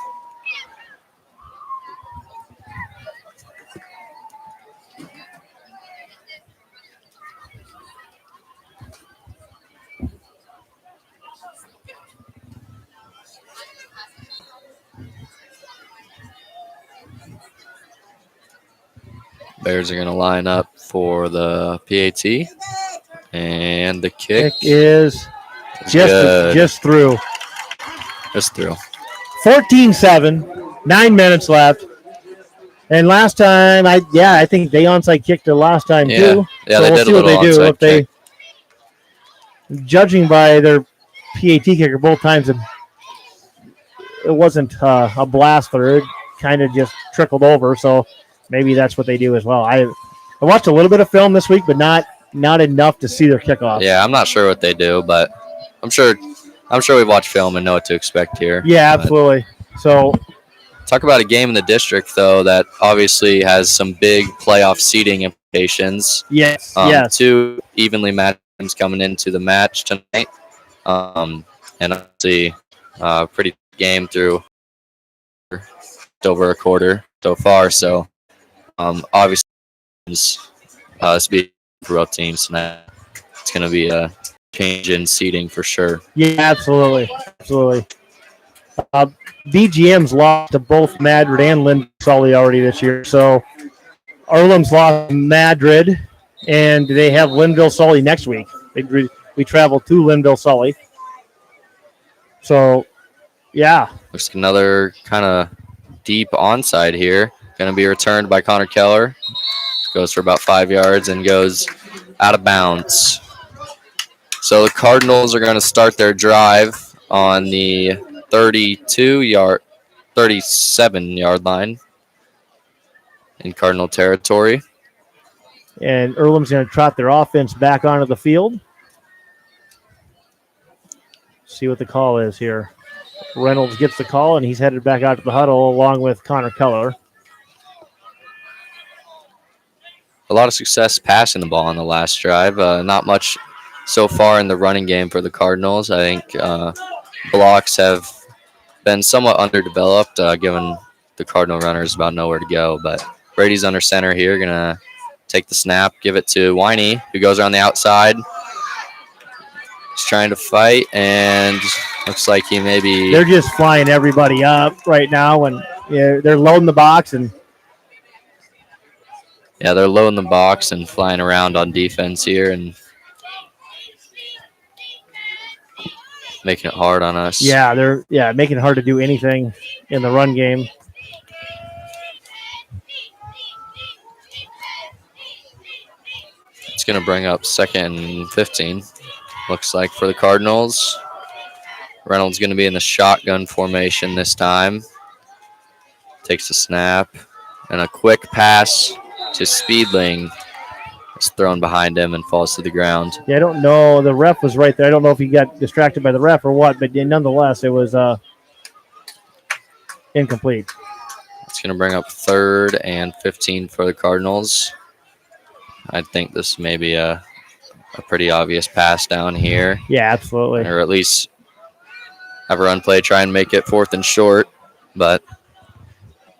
Bears are going to line up for the PAT. And the kick is just through. Just through. 14-7, 9 minutes left. And last time, I think they onside kicked it last time too. Yeah, so they we'll did see a what they little do. If they, kick. judging by their PAT kicker both times, it wasn't a blast through. It kind of just trickled over. So maybe that's what they do as well. I watched a little bit of film this week, but not enough to see their kickoff. Yeah, I'm not sure what they do, but I'm sure we've watched film and know what to expect here. Yeah, absolutely. So talk about a game in the district, though, that obviously has some big playoff seeding implications. Yes. 2 evenly matched teams coming into the match tonight. And obviously, pretty game through over a quarter so far. So, obviously, speaking for both teams tonight, it's going to be a change in seeding for sure. Yeah, absolutely. BGM's lost to both Madrid and Linville Sully already this year. So Earlham's lost to Madrid, and they have Linville Sully next week. We travel to Linville Sully. So, yeah. Looks like another kind of deep onside here. Going to be returned by Connor Keller. Goes for about 5 yards and goes out of bounds. So the Cardinals are going to start their drive on the 37-yard line in Cardinal territory. And Earlham's going to trot their offense back onto the field. See what the call is here. Reynolds gets the call, and he's headed back out to the huddle along with Connor Keller. A lot of success passing the ball on the last drive. Not much so far in the running game for the Cardinals. I think blocks have been somewhat underdeveloped, given the Cardinal runners about nowhere to go. But Brady's under center here, going to take the snap, give it to Winey, who goes around the outside. He's trying to fight, and looks like he maybe... They're just flying everybody up right now, and they're loading the box. Yeah, they're loading the box and flying around on defense here and making it hard on us. Yeah, they're making it hard to do anything in the run game. It's going to bring up 2nd and 15, looks like, for the Cardinals. Reynolds going to be in the shotgun formation this time. Takes the snap, and a quick pass to Speedling. It's thrown behind him and falls to the ground. Yeah, I don't know. The ref was right there. I don't know if he got distracted by the ref or what, but nonetheless, it was incomplete. It's going to bring up 3rd and 15 for the Cardinals. I think this may be a a pretty obvious pass down here. Yeah, absolutely. Or at least have a run play, try and make it 4th and short, but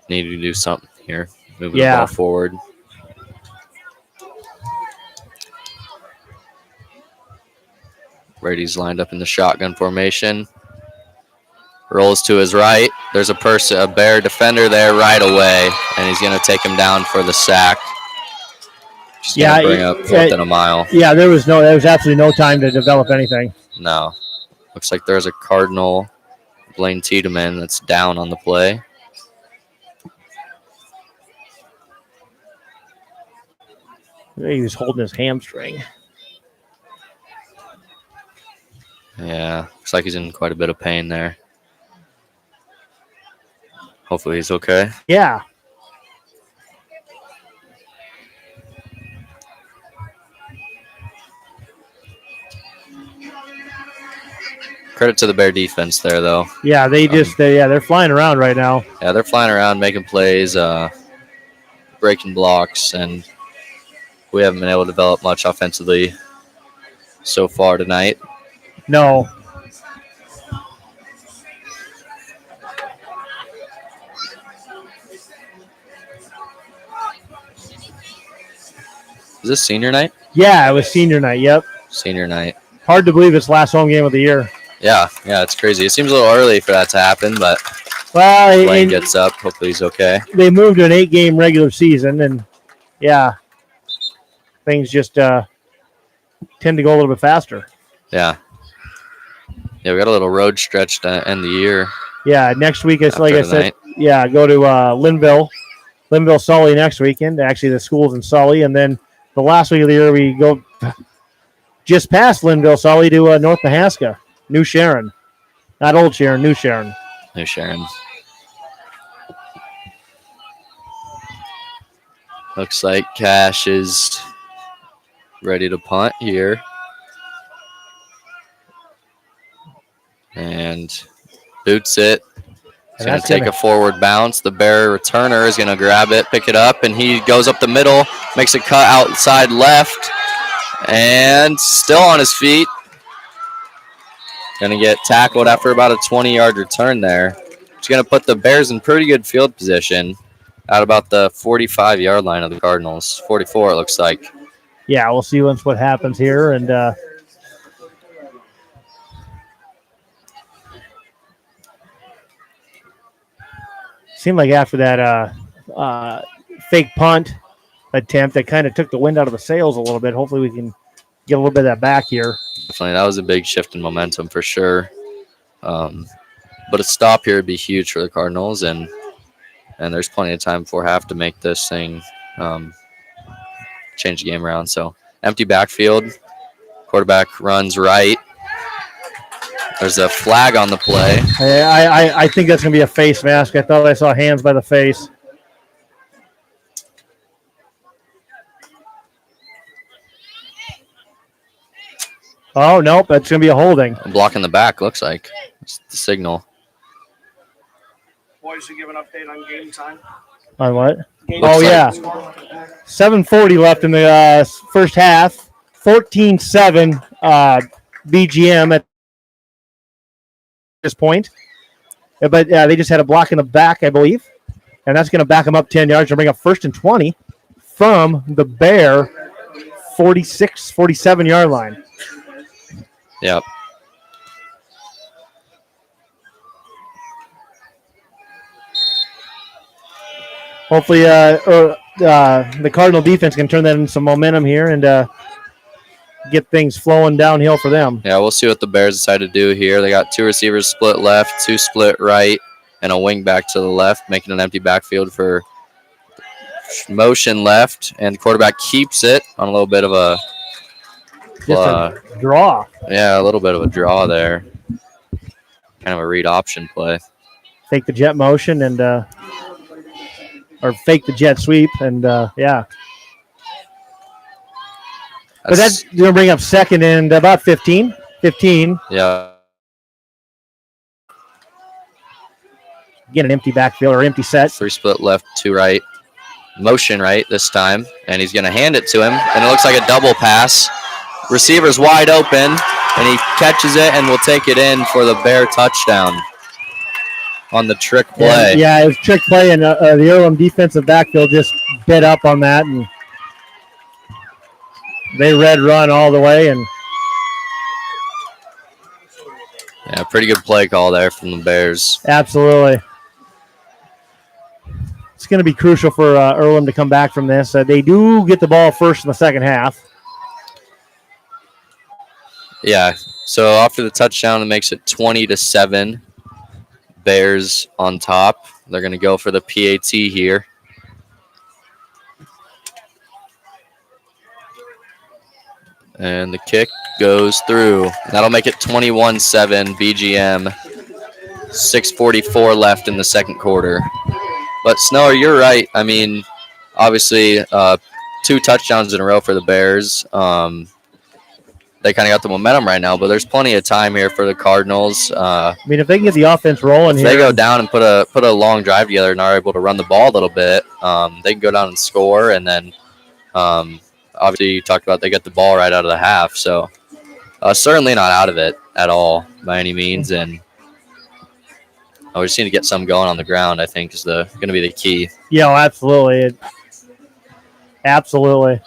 need to do something here. Moving the ball forward. Brady's lined up in the shotgun formation. Rolls to his right. There's a Bear defender there right away, and he's going to take him down for the sack. Just going to bring up 4th and a mile. Yeah, there was absolutely no time to develop anything. No. Looks like there's a Cardinal, Blaine Tiedemann, that's down on the play. He was holding his hamstring. Yeah, looks like he's in quite a bit of pain there. Hopefully he's okay. Yeah. Credit to the Bear defense there, though. Yeah, they're flying around right now. Yeah, they're flying around, making plays, breaking blocks, and we haven't been able to develop much offensively so far tonight. No. Is this senior night? Yeah, it was senior night. Yep. Senior night. Hard to believe it's last home game of the year. Yeah, it's crazy. It seems a little early for that to happen, but Blaine gets up. Hopefully he's okay. They moved to an 8-game regular season, and yeah, things just tend to go a little bit faster. Yeah. Yeah, we got a little road stretch to end the year. Yeah, next week, it's like I said, night. go to Linville, Sully next weekend. Actually, the school's in Sully, and then the last week of the year, we go just past Linville, Sully to North Mahaska, New Sharon. Not Old Sharon, New Sharon. New Sharon. Looks like Cash is ready to punt here. And boots it. He's going to take a forward bounce. The Bear returner is going to grab it, pick it up, and he goes up the middle, makes a cut outside left, and still on his feet. Going to get tackled after about a 20-yard return there. He's going to put the Bears in pretty good field position at about the 45-yard line of the Cardinals. 44, it looks like. Yeah, we'll see what happens here, and seemed like after that fake punt attempt, that kind of took the wind out of the sails a little bit. Hopefully we can get a little bit of that back here. Definitely, that was a big shift in momentum for sure. But a stop here would be huge for the Cardinals, and there's plenty of time before half to make this thing change the game around. So empty backfield, quarterback runs right. There's a flag on the play. I think that's going to be a face mask. I thought I saw hands by the face. Oh, nope, that's going to be a holding. A block in the back, looks like. It's the signal. Boys, you give an update on game time? On what? Looks yeah. 7:40 left in the first half. 14-7 BGM at this point. But they just had a block in the back, I believe. And that's going to back them up 10 yards and bring up 1st and 20 from the Bear 47-yard line. Yep. Hopefully the Cardinal defense can turn that into some momentum here and get things flowing downhill for them. Yeah, we'll see what the Bears decide to do here. They got 2 receivers split left, 2 split right, and a wing back to the left, making an empty backfield for motion left, and the quarterback keeps it on a little bit of a draw. Yeah, a little bit of a draw there. Kind of a read option play. Fake the jet motion and or fake the jet sweep and yeah. But that's going to bring up 2nd and about 15. 15. Yeah. Get an empty backfield or empty set. 3 split left, 2 right. Motion right this time. And he's going to hand it to him. And it looks like a double pass. Receiver's wide open, and he catches it and will take it in for the Bear touchdown on the trick play. And, yeah, it was trick play, and the Earlham defensive backfield just bit up on that, and they red run all the way. And yeah, pretty good play call there from the Bears. absolutely. It's going to be crucial for Earlham to come back from this. They do get the ball first in the second half. Yeah, so after the touchdown, it makes it 20-7. Bears on top. They're going to go for the PAT here. And the kick goes through. That'll make it 21-7 BGM. 6:44 left in the second quarter. But Snower, you're right. I mean, obviously, 2 touchdowns in a row for the Bears. They kind of got the momentum right now, but there's plenty of time here for the Cardinals. I mean, if they can get the offense rolling if here. they go down and put a long drive together and are able to run the ball a little bit, they can go down and score. And then, obviously, you talked about they get the ball right out of the half. So, certainly not out of it at all by any means. And we just need to get some going on the ground, I think, is going to be the key. Yeah, absolutely. Absolutely.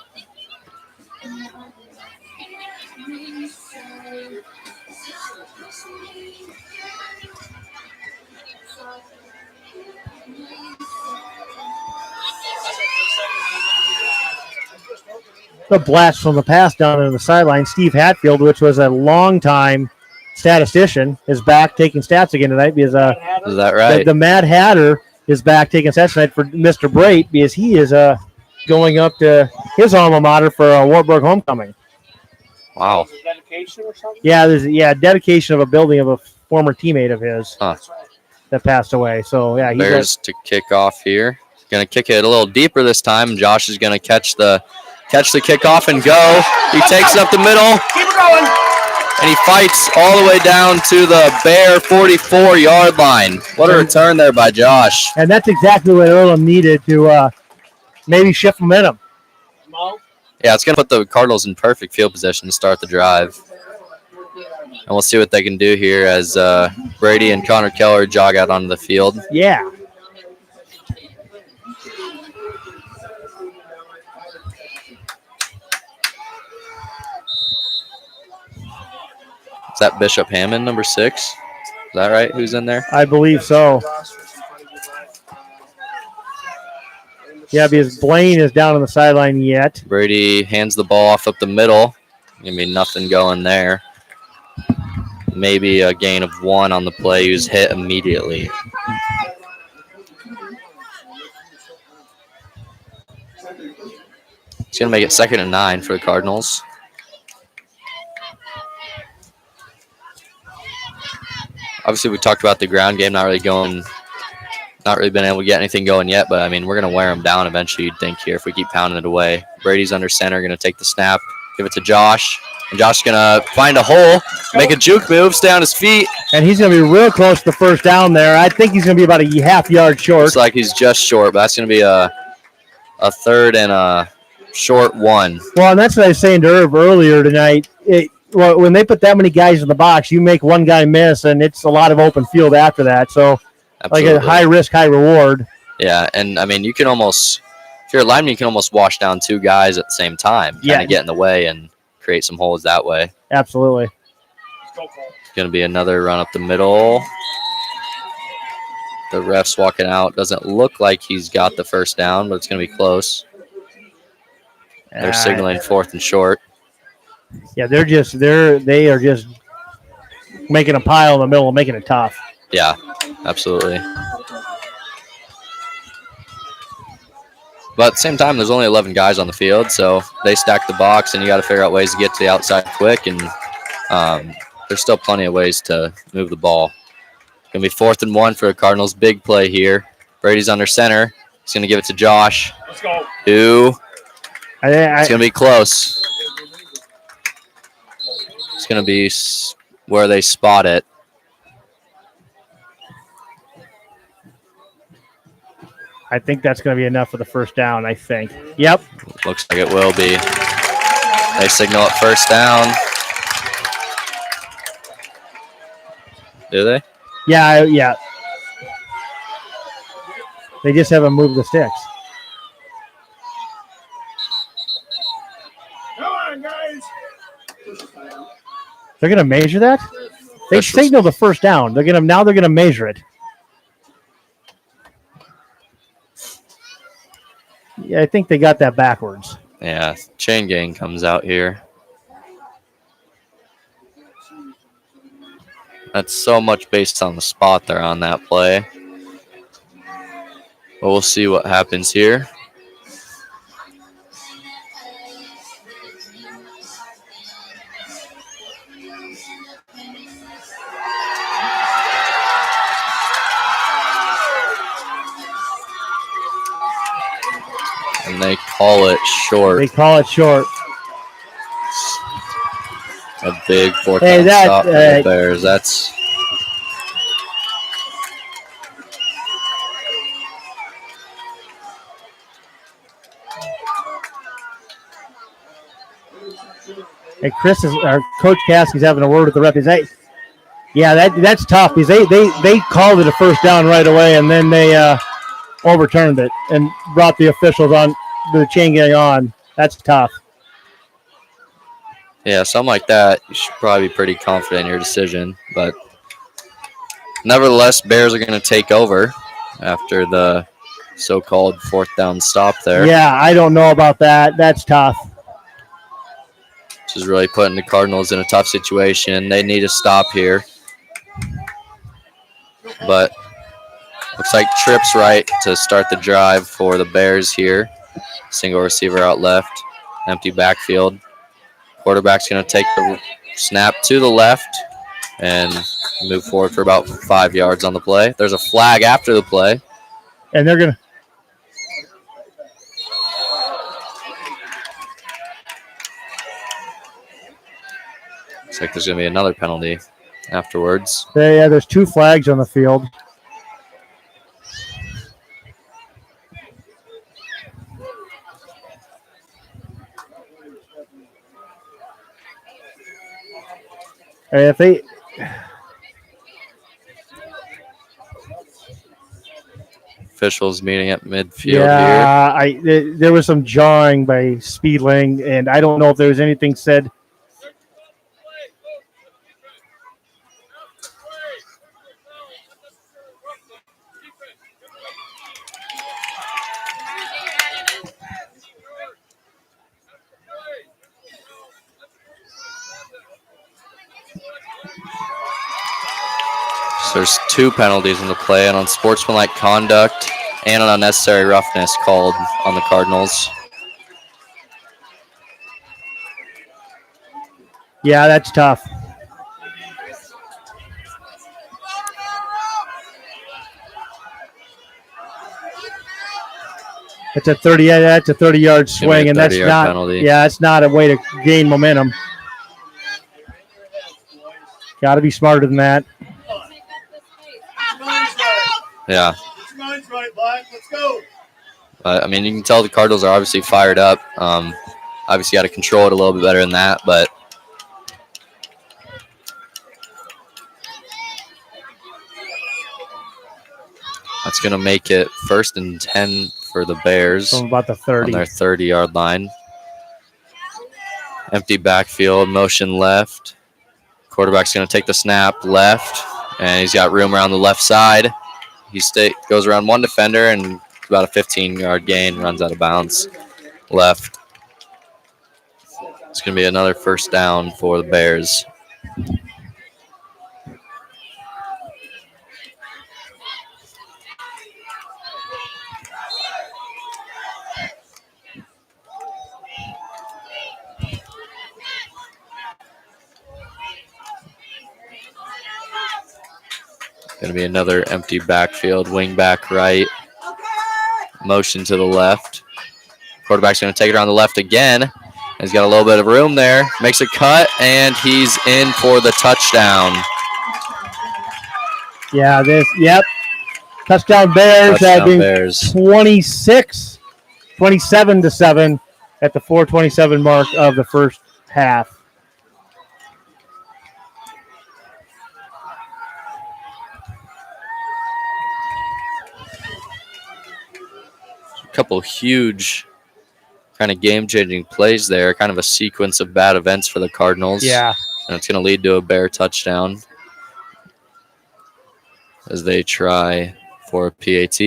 The blast from the pass down in the sideline. Steve Hatfield, which was a long-time statistician, is back taking stats again tonight because Is that right? the Mad Hatter is back taking stats tonight for Mr. Brait because he is going up to his alma mater for Wartburg homecoming. Wow. Dedication or something? Yeah, there's dedication of a building of a former teammate of his that passed away. So yeah, Bears to kick off here. Going to kick it a little deeper this time. Josh is going to catch the kickoff and go. He takes it up the middle. Keep it going. And he fights all the way down to the Bear 44-yard line. What a return there by Josh. and that's exactly what Earlham needed to maybe shift momentum. Yeah, it's going to put the Cardinals in perfect field position to start the drive. And we'll see what they can do here as Brady and Connor Keller jog out onto the field. Yeah. Is that Bishop Hammond, number 6? Is that right? Who's in there? I believe so. Yeah, because Blaine is down on the sideline yet. Brady hands the ball off up the middle. Gonna be nothing going there. Maybe a gain of 1 on the play. He was hit immediately. It's gonna make it 2nd and 9 for the Cardinals. Obviously, we talked about the ground game not really been able to get anything going yet, but I mean, we're going to wear them down eventually, you'd think, here if we keep pounding it away. Brady's under center, going to take the snap, give it to Josh, and Josh is going to find a hole, make a juke move, stay on his feet. And he's going to be real close to the first down there. I think he's going to be about a half yard short. Looks like he's just short, but that's going to be a 3rd and a short 1. Well, and that's what I was saying to Irv earlier tonight. When they put that many guys in the box, you make one guy miss, and it's a lot of open field after that. So, Absolutely. like a high risk, high reward. Yeah, and I mean, you can almost, if you're a lineman, you can almost wash down 2 guys at the same time, kind of get in the way and create some holes that way. Absolutely. It's going to be another run up the middle. The ref's walking out. Doesn't look like he's got the first down, but it's going to be close. They're signaling 4th and short. Yeah, they are just making a pile in the middle and making it tough. Yeah, absolutely. But at the same time, there's only 11 guys on the field, so they stack the box, and you got to figure out ways to get to the outside quick, and there's still plenty of ways to move the ball. It's going to be 4th and 1 for the Cardinals. Big play here. Brady's under center. He's going to give it to Josh. Let's go. Who? It's going to be close. It's going to be where they spot it. I think that's going to be enough for the first down, I think. Yep. Looks like it will be. They signal up first down. Do they? Yeah. They just haven't moved the sticks. Come on, guys. They're going to measure that? They signal the first down. They're going to measure it. Yeah, I think they got that backwards. Yeah, chain gang comes out here. That's so much based on the spot they're on that play. But we'll see what happens here. And they call it short. A big fourth down stop for the Bears. That's Hey, our Coach Caskey's having a word with the ref. That's tough because they called it a first down right away, and then they overturned it and brought the officials on the chain gang on. That's tough. Yeah, something like that. You should probably be pretty confident in your decision, but nevertheless, Bears are going to take over after the so-called fourth down stop there. Yeah, I don't know about that. That's tough. Which is really putting the Cardinals in a tough situation. They need a stop here. But looks like trips right to start the drive for the Bears here. Single receiver out left. Empty backfield. Quarterback's going to take the snap to the left and move forward for about 5 yards on the play. There's a flag after the play. And they're going to... Looks like there's going to be another penalty afterwards. Yeah, there's 2 flags on the field. If they... Officials meeting at midfield here. There was some jawing by Speedling, and I don't know if there was anything said. There's 2 penalties in the play, and unsportsmanlike conduct and an unnecessary roughness called on the Cardinals. Yeah, that's tough. It's a 30. That's a 30-yard swing, and that's not. Penalty. Yeah, that's not a way to gain momentum. Got to be smarter than that. Yeah. Let's go. I mean, you can tell the Cardinals are obviously fired up. Obviously, got to control it a little bit better than that, but that's going to make it 1st and 10 for the Bears. From about the 30. On their 30-yard line. Empty backfield, motion left. Quarterback's going to take the snap left, and he's got room around the left side. He goes around 1 defender and about a 15-yard gain, runs out of bounds left. It's going to be another first down for the Bears. Going to be another empty backfield, wing back right, motion to the left. Quarterback's going to take it around the left again. He's got a little bit of room there, makes a cut, and he's in for the touchdown. Yeah, touchdown Bears. Bears. 27-7 at the 4:27 mark of the first half. A couple huge kind of game-changing plays there, kind of a sequence of bad events for the Cardinals. Yeah. And it's going to lead to a Bear touchdown as they try for a PAT.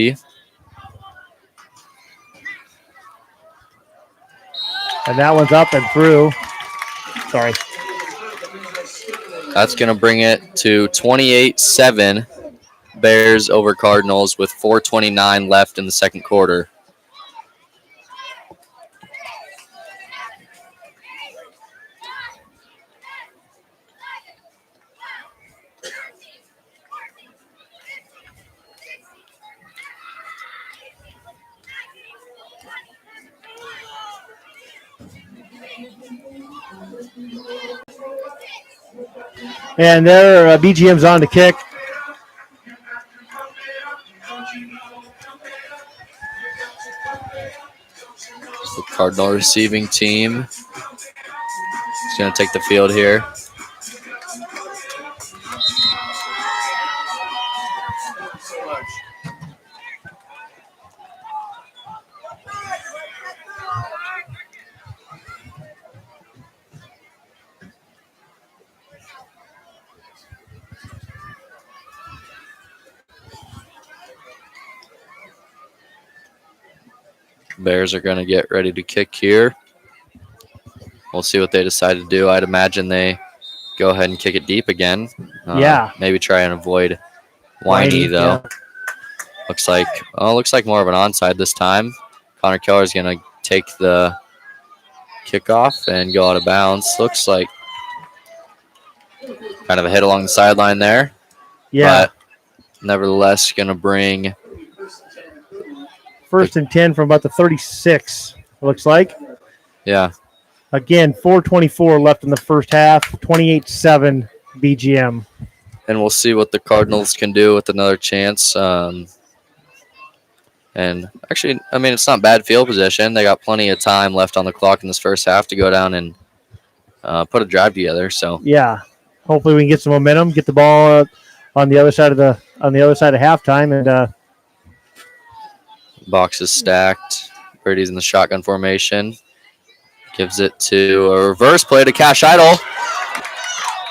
And that one's up and through. Sorry. That's going to bring it to 28-7, Bears over Cardinals with 4:29 left in the second quarter. And there, BGM's on to kick. The Cardinal receiving team is going to take the field here. Bears are going to get ready to kick here. We'll see what they decide to do. I'd imagine they go ahead and kick it deep again. Yeah. Maybe try and avoid Whitey, though. Yeah. Looks like more of an onside this time. Connor Keller's going to take the kickoff and go out of bounds. Looks like kind of a hit along the sideline there. Yeah. But nevertheless, going to bring 1st and 10 from about the 36, looks like. Yeah. Again, 4:24 left in the first half, 28-7 BGM. And we'll see what the Cardinals can do with another chance. And actually, I mean, it's not bad field position. They got plenty of time left on the clock in this first half to go down and put a drive together. So yeah, hopefully we can get some momentum, get the ball on the other side of halftime, and box is stacked. Brady's in the shotgun formation. Gives it to a reverse play to Cash Idol.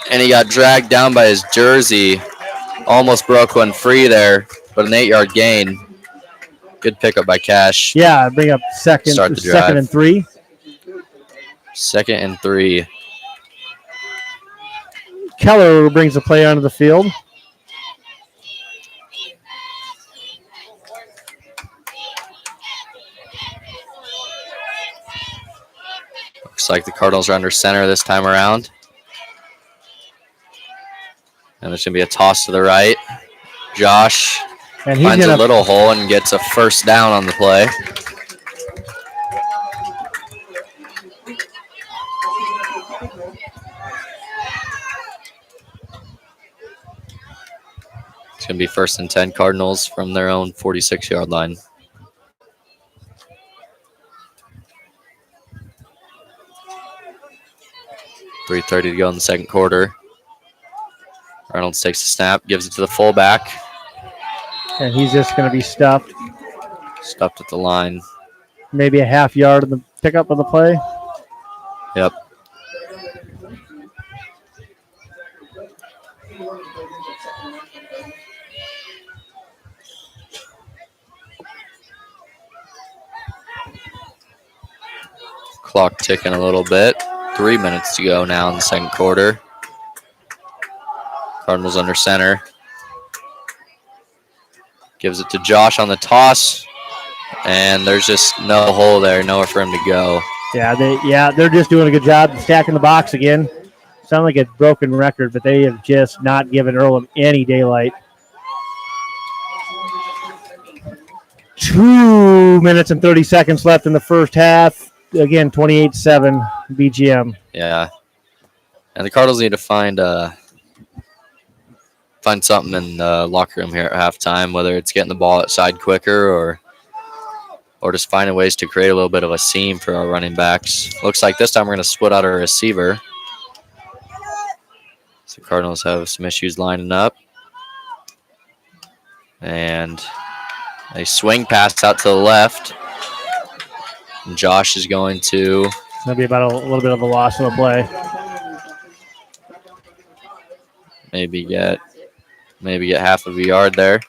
And he got dragged down by his jersey. Almost broke one free there, but an 8-yard gain. Good pickup by Cash. Yeah, bring up second and 3. 2nd and 3. Keller brings the play onto the field. Looks like the Cardinals are under center this time around. And there's going to be a toss to the right. Josh and finds a little hole and gets a first down on the play. It's going to be 1st and 10 Cardinals from their own 46-yard line. .3:30 to go in the second quarter. Reynolds takes the snap, gives it to the fullback. And he's just going to be stuffed. Stuffed at the line. Maybe a half yard of the pickup of the play. Yep. Clock ticking a little bit. 3 minutes to go now in the second quarter. Cardinals under center. Gives it to Josh on the toss. And there's just no hole there, nowhere for him to go. Yeah, they're just doing a good job stacking the box again. Sound like a broken record, but they have just not given Earlham any daylight. 2 minutes and 30 seconds left in the first half. Again, 28-7 BGM. Yeah. And the Cardinals need to find something in the locker room here at halftime, whether it's getting the ball outside quicker or or just finding ways to create a little bit of a seam for our running backs. Looks like this time we're going to split out our receiver. So Cardinals have some issues lining up. And a swing pass out to the left. And Josh is going to... It's going to be about a little bit of a loss of a play. Maybe get half of a yard there.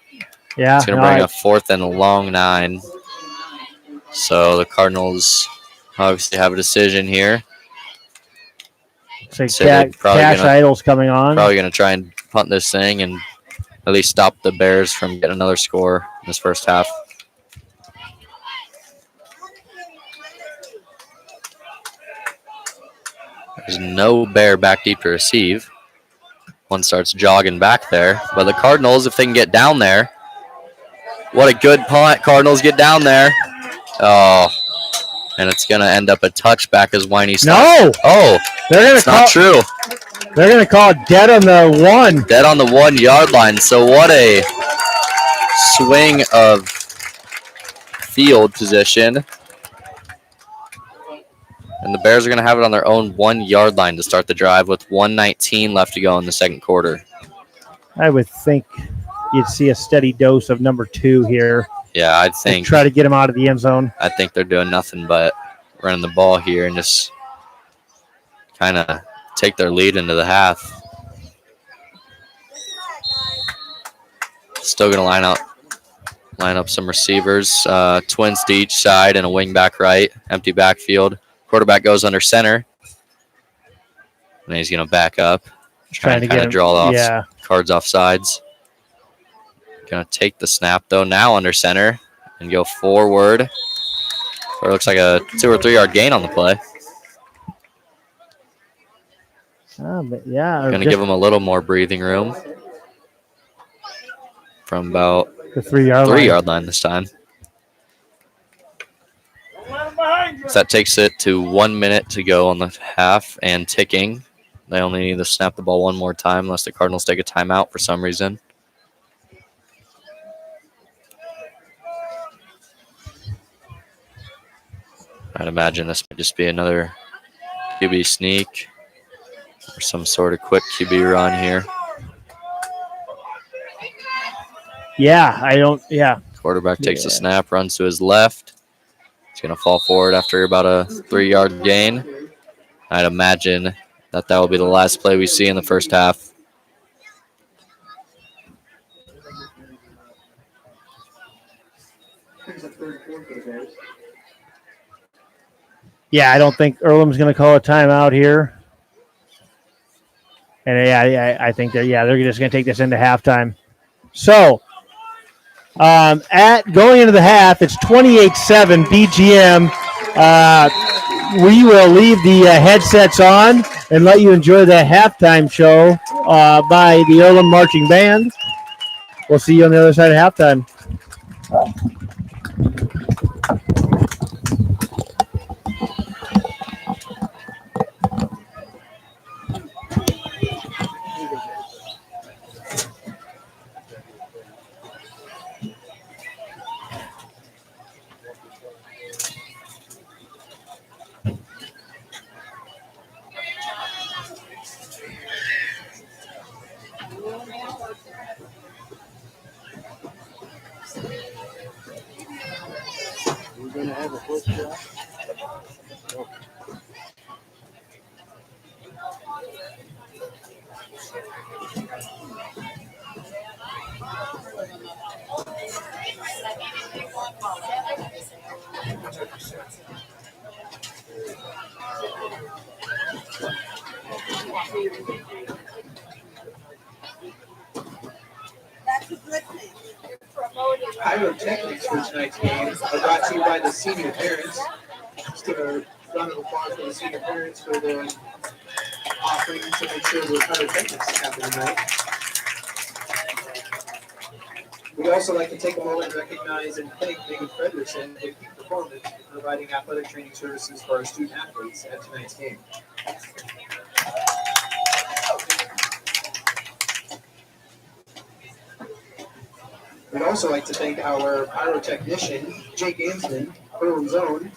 Yeah. It's going to bring a 4th and a long 9. So the Cardinals obviously have a decision here. So Cash Idol's coming on. Probably going to try and punt this thing and at least stop the Bears from getting another score in this first half. There's no Bear back deep to receive. One starts jogging back there. But the Cardinals, if they can get down there. What a good punt. Cardinals get down there. Oh. And it's going to end up a touchback as Winey starts. No! Oh. It's not true. They're going to call it dead on the 1. Dead on the 1 yard line. So what a swing of field position. And the Bears are going to have it on their own 1 yard line to start the drive with 1:19 left to go in the second quarter. I would think you'd see a steady dose of number 2 here. Yeah, I think. Try to get him out of the end zone. I think they're doing nothing but running the ball here and just kind of take their lead into the half. Still going to line up some receivers, twins to each side and a wing back right, empty backfield. Quarterback goes under center, and he's going to back up, trying to kind of draw off cards off sides. Going to take the snap, though, now under center and go forward. Or it looks like a 2 or 3 yard gain on the play. Going to give him a little more breathing room from about the 3 yard line this time. So that takes it to 1 minute to go on the half and ticking. They only need to snap the ball one more time unless the Cardinals take a timeout for some reason. I'd imagine this might just be another QB sneak or some sort of quick QB run here. Quarterback takes the snap, runs to his left. He's going to fall forward after about a 3 yard gain. I'd imagine that will be the last play we see in the first half. Yeah, I don't think Earlham's going to call a timeout here. And I think they're just going to take this into halftime. So, going into the half, it's 28-7 BGM. We will leave the headsets on and let you enjoy the halftime show by the Earlham Marching Band. We'll see you on the other side of halftime. Pyrotechnics for tonight's game are brought to you by the senior parents. Just give a round of applause for the senior parents for their offering to make sure the pyrotechnics happen tonight. We'd also like to take a moment and recognize and thank Megan Frederickson for Peak Performance for providing athletic training services for our student athletes at tonight's game. We'd also like to thank our pyrotechnician, Jake Amsden, Earlham's own,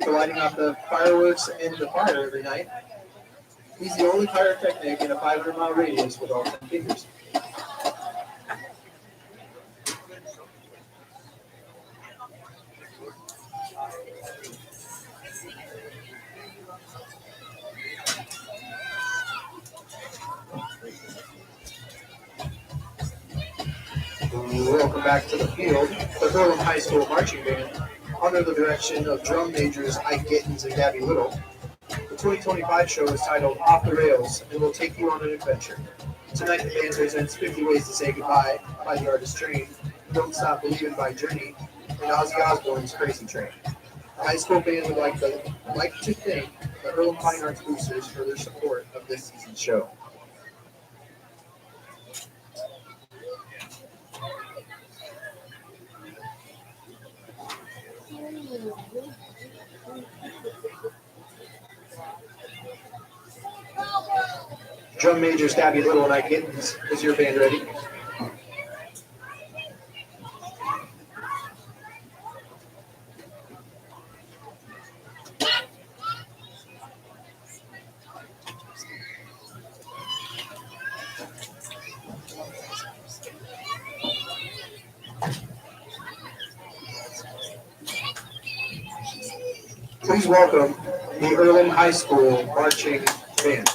for lighting up the fireworks and the fire every night. He's the only pyrotechnic in a 500-mile radius with all 10 fingers. Welcome back to the field. The Earlham High School Marching Band, under the direction of drum majors Ike Gittens and Gabby Little. The 2025 show is titled Off the Rails and will take you on an adventure. Tonight the band presents 50 Ways to Say Goodbye by the artist Train, Don't Stop Believing by Journey, and Ozzy Osbourne's Crazy Train. The high school band would like to thank the Earlham Fine Arts Boosters for their support of this season's show. Drum majors Gabby Little and Ike Gittens, is your band ready? Please welcome the Earlham High School Marching Band.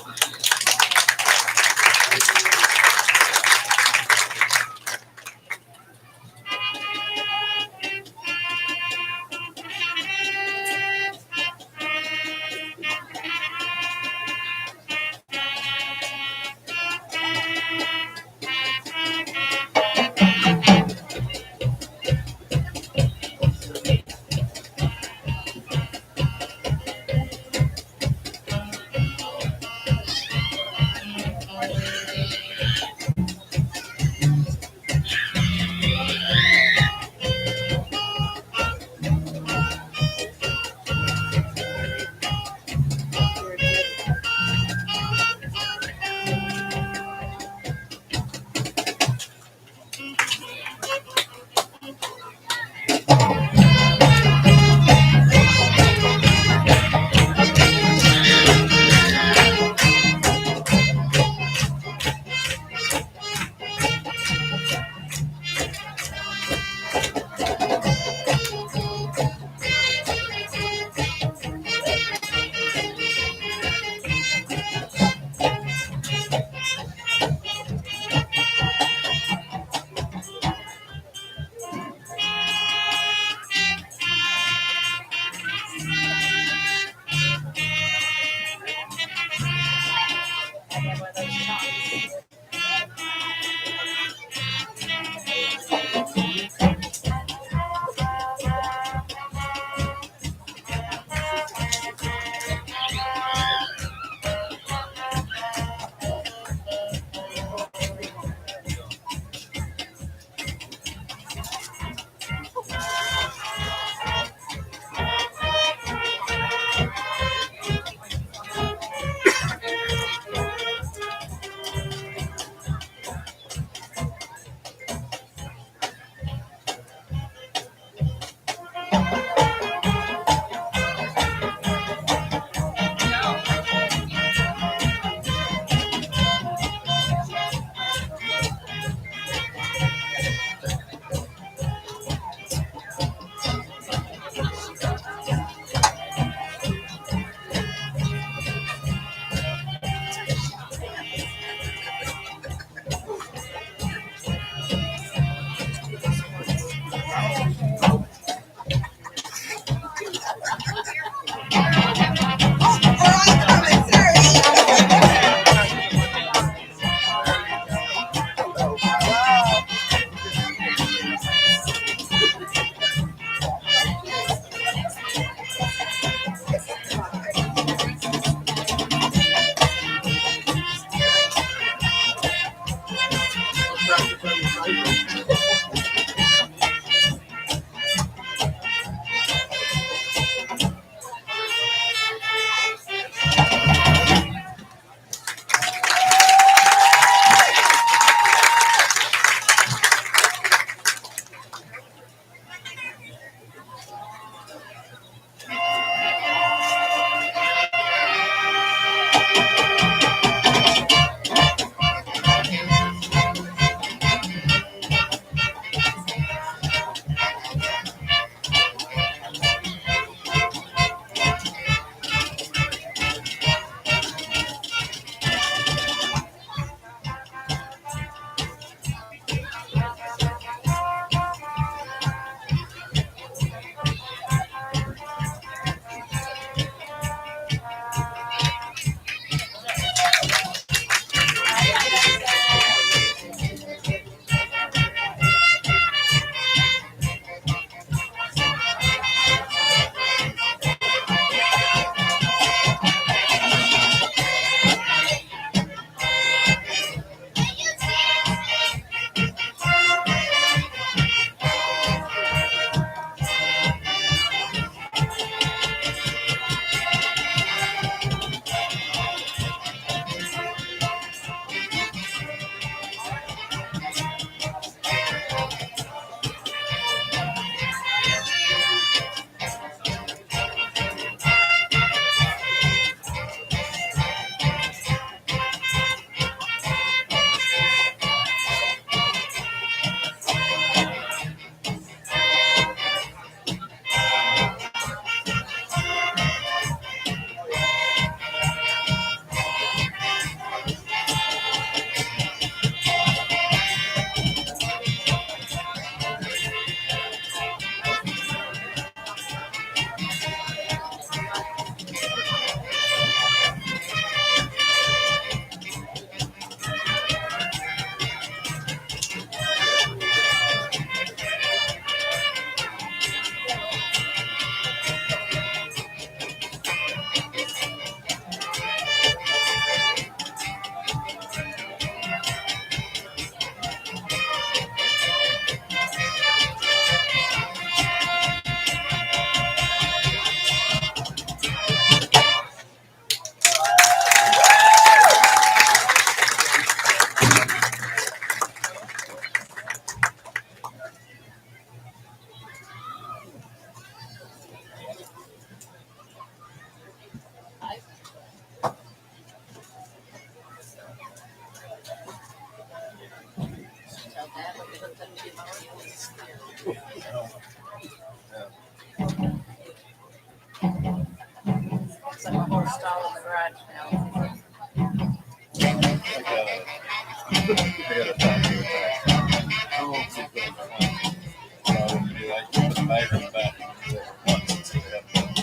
Looks like a whole stall in the garage now.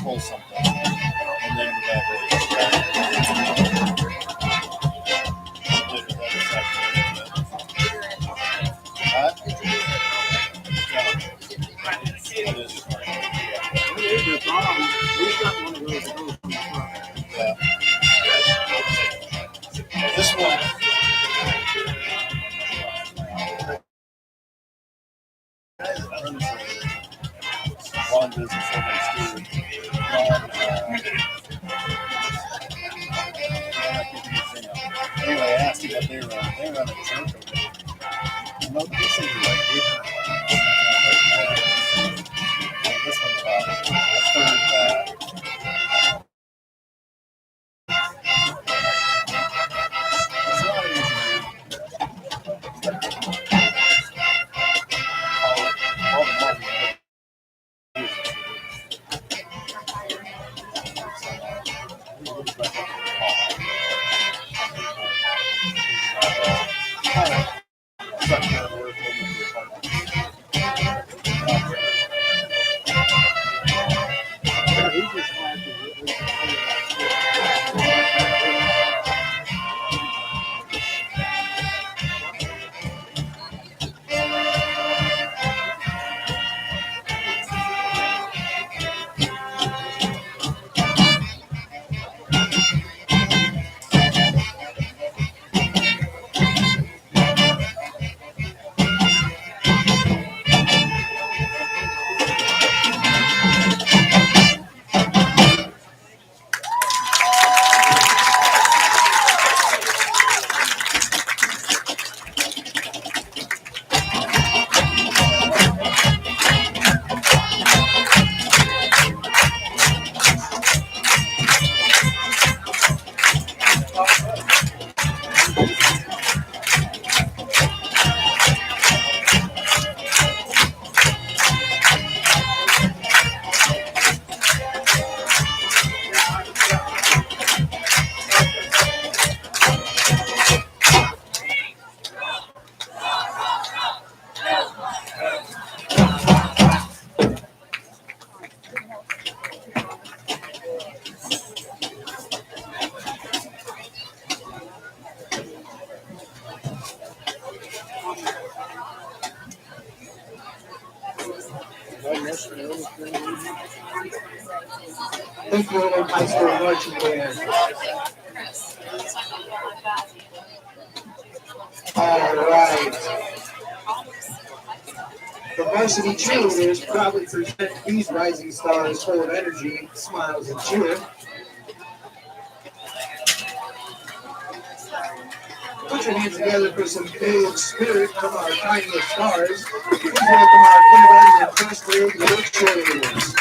Pull something, and then go back. This one. One business over anyway, I asked him what they run. They run a church over there. No, this is like 800. This one's about a third that. It's not easy. All the money. Thank you, Earlham High School marching band. All right. The varsity cheerleaders proudly present these rising stars full of energy, smiles, and cheer. Put your hands together for some big spirit from our tiniest stars. Please welcome our kindergarten and first grade little cheerleaders.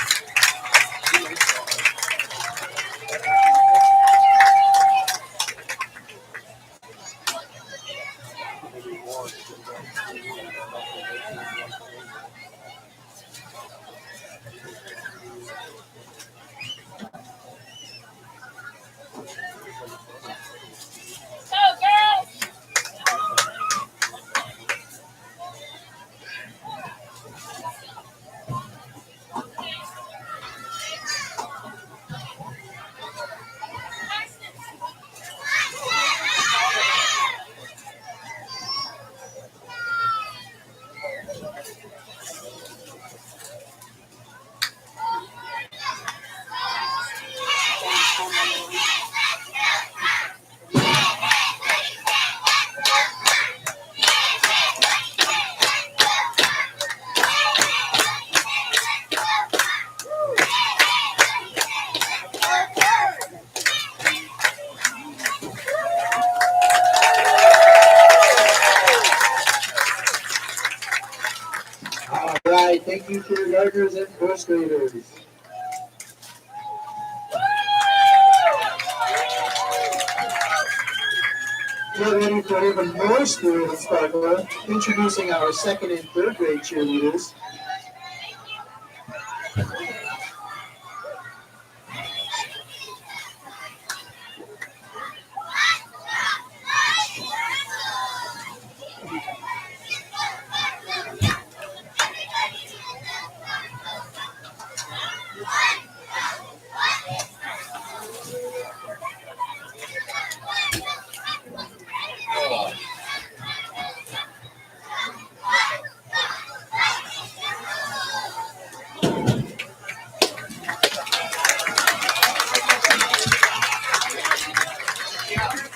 All right, thank you, kindergartners and first graders. Get ready for even more spirit and sparkle. Introducing our second and third grade cheerleaders.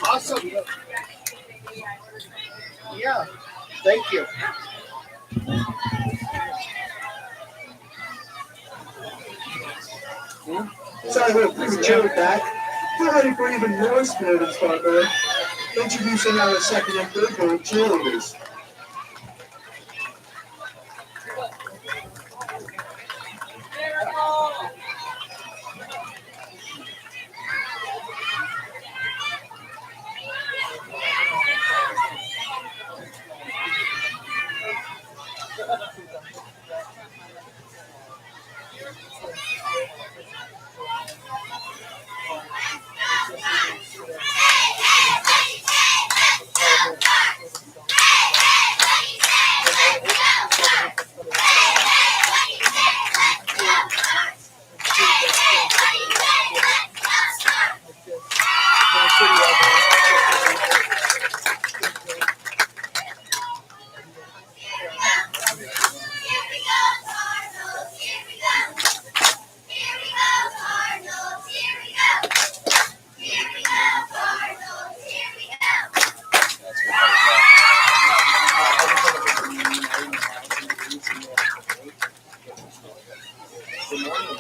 Awesome. Yeah, thank you. Sorry, we're premature with that. We're ready for even more spirited fun, though. Introducing our second and third grade cheerleaders.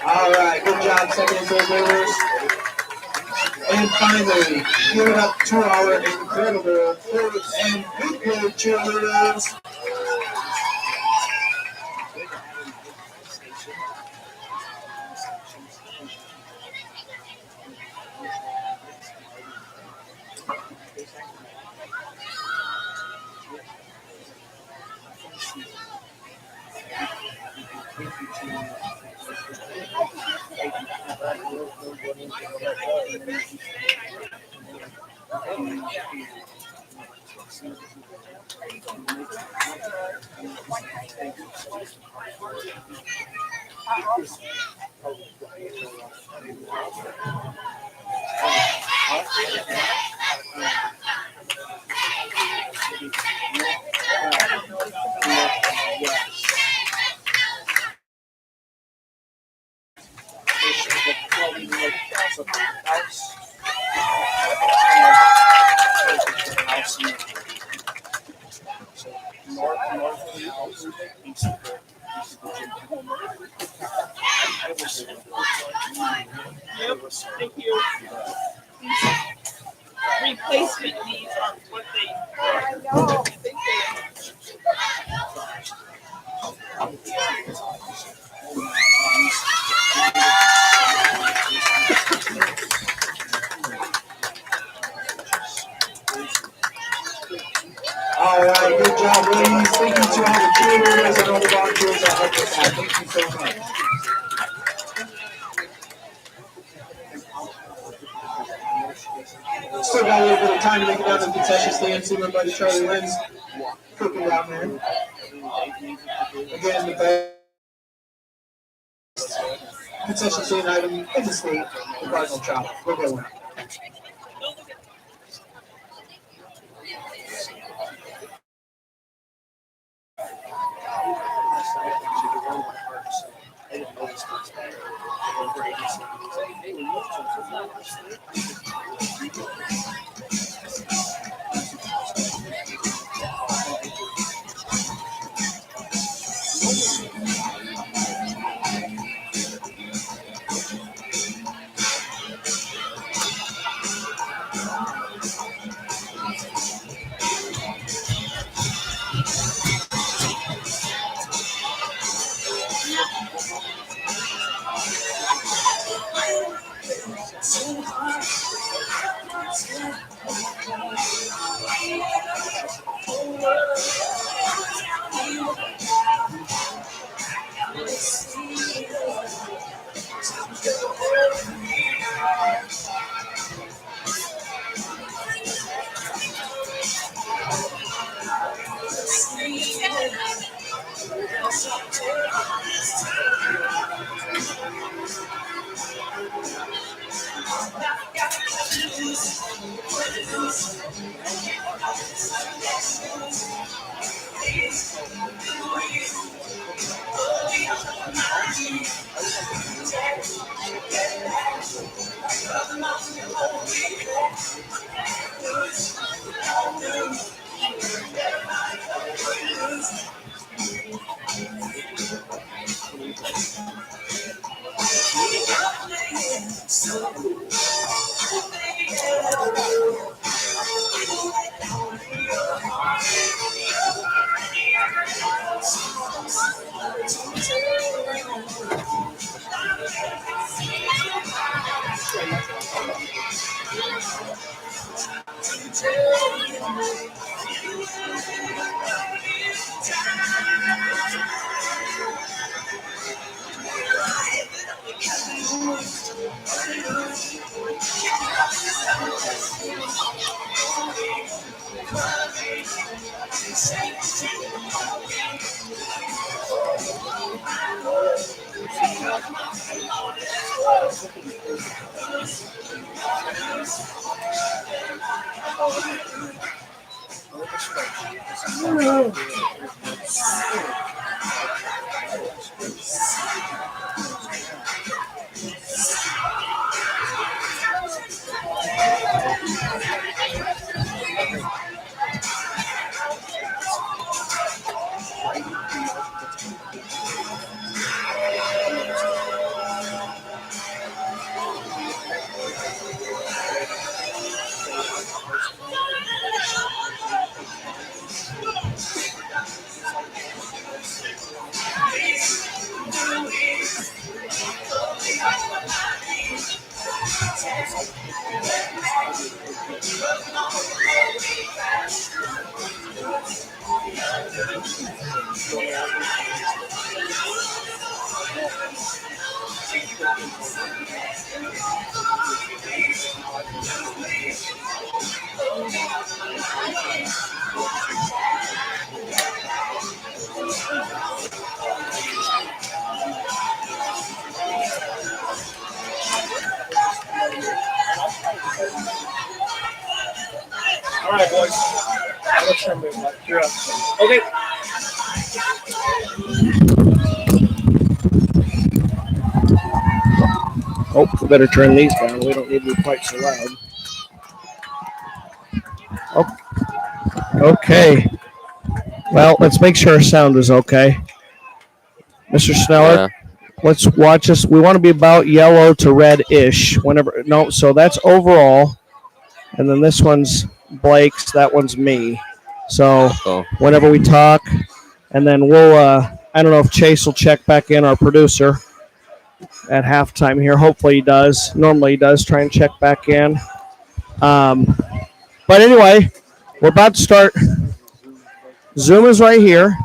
All right, good job, second and third graders. And finally, give it up to our incredible third and fifth grade cheerleaders. Thank you. Replacement needs are what they. All right, good job, ladies. Thank you to all the cheerleaders and all the volunteers that helped us out. Thank you so much. Still got a little bit of time to make it down to the concession stand. See my buddy Charlie Lynn's cooking down there. Again, the best concession stand item in the state, the Cardinal Chop. We're going. All right, boys. Let's remove that. You're up. Okay. Oh, we better turn these down. We don't need to be quite so loud. Oh, okay. Well, let's make sure our sound is okay. Mr. Sneller, Yeah. let's watch us. We want to be about yellow to red-ish. Whenever no, so that's overall, and then this one's Blake's. That one's me. So Oh, whenever we talk, and then we'll. I don't know if Chase will check back in, our producer, at halftime here. Hopefully he does. Normally he does. Try and check back in. But anyway, we're about to start. Zoom is right here.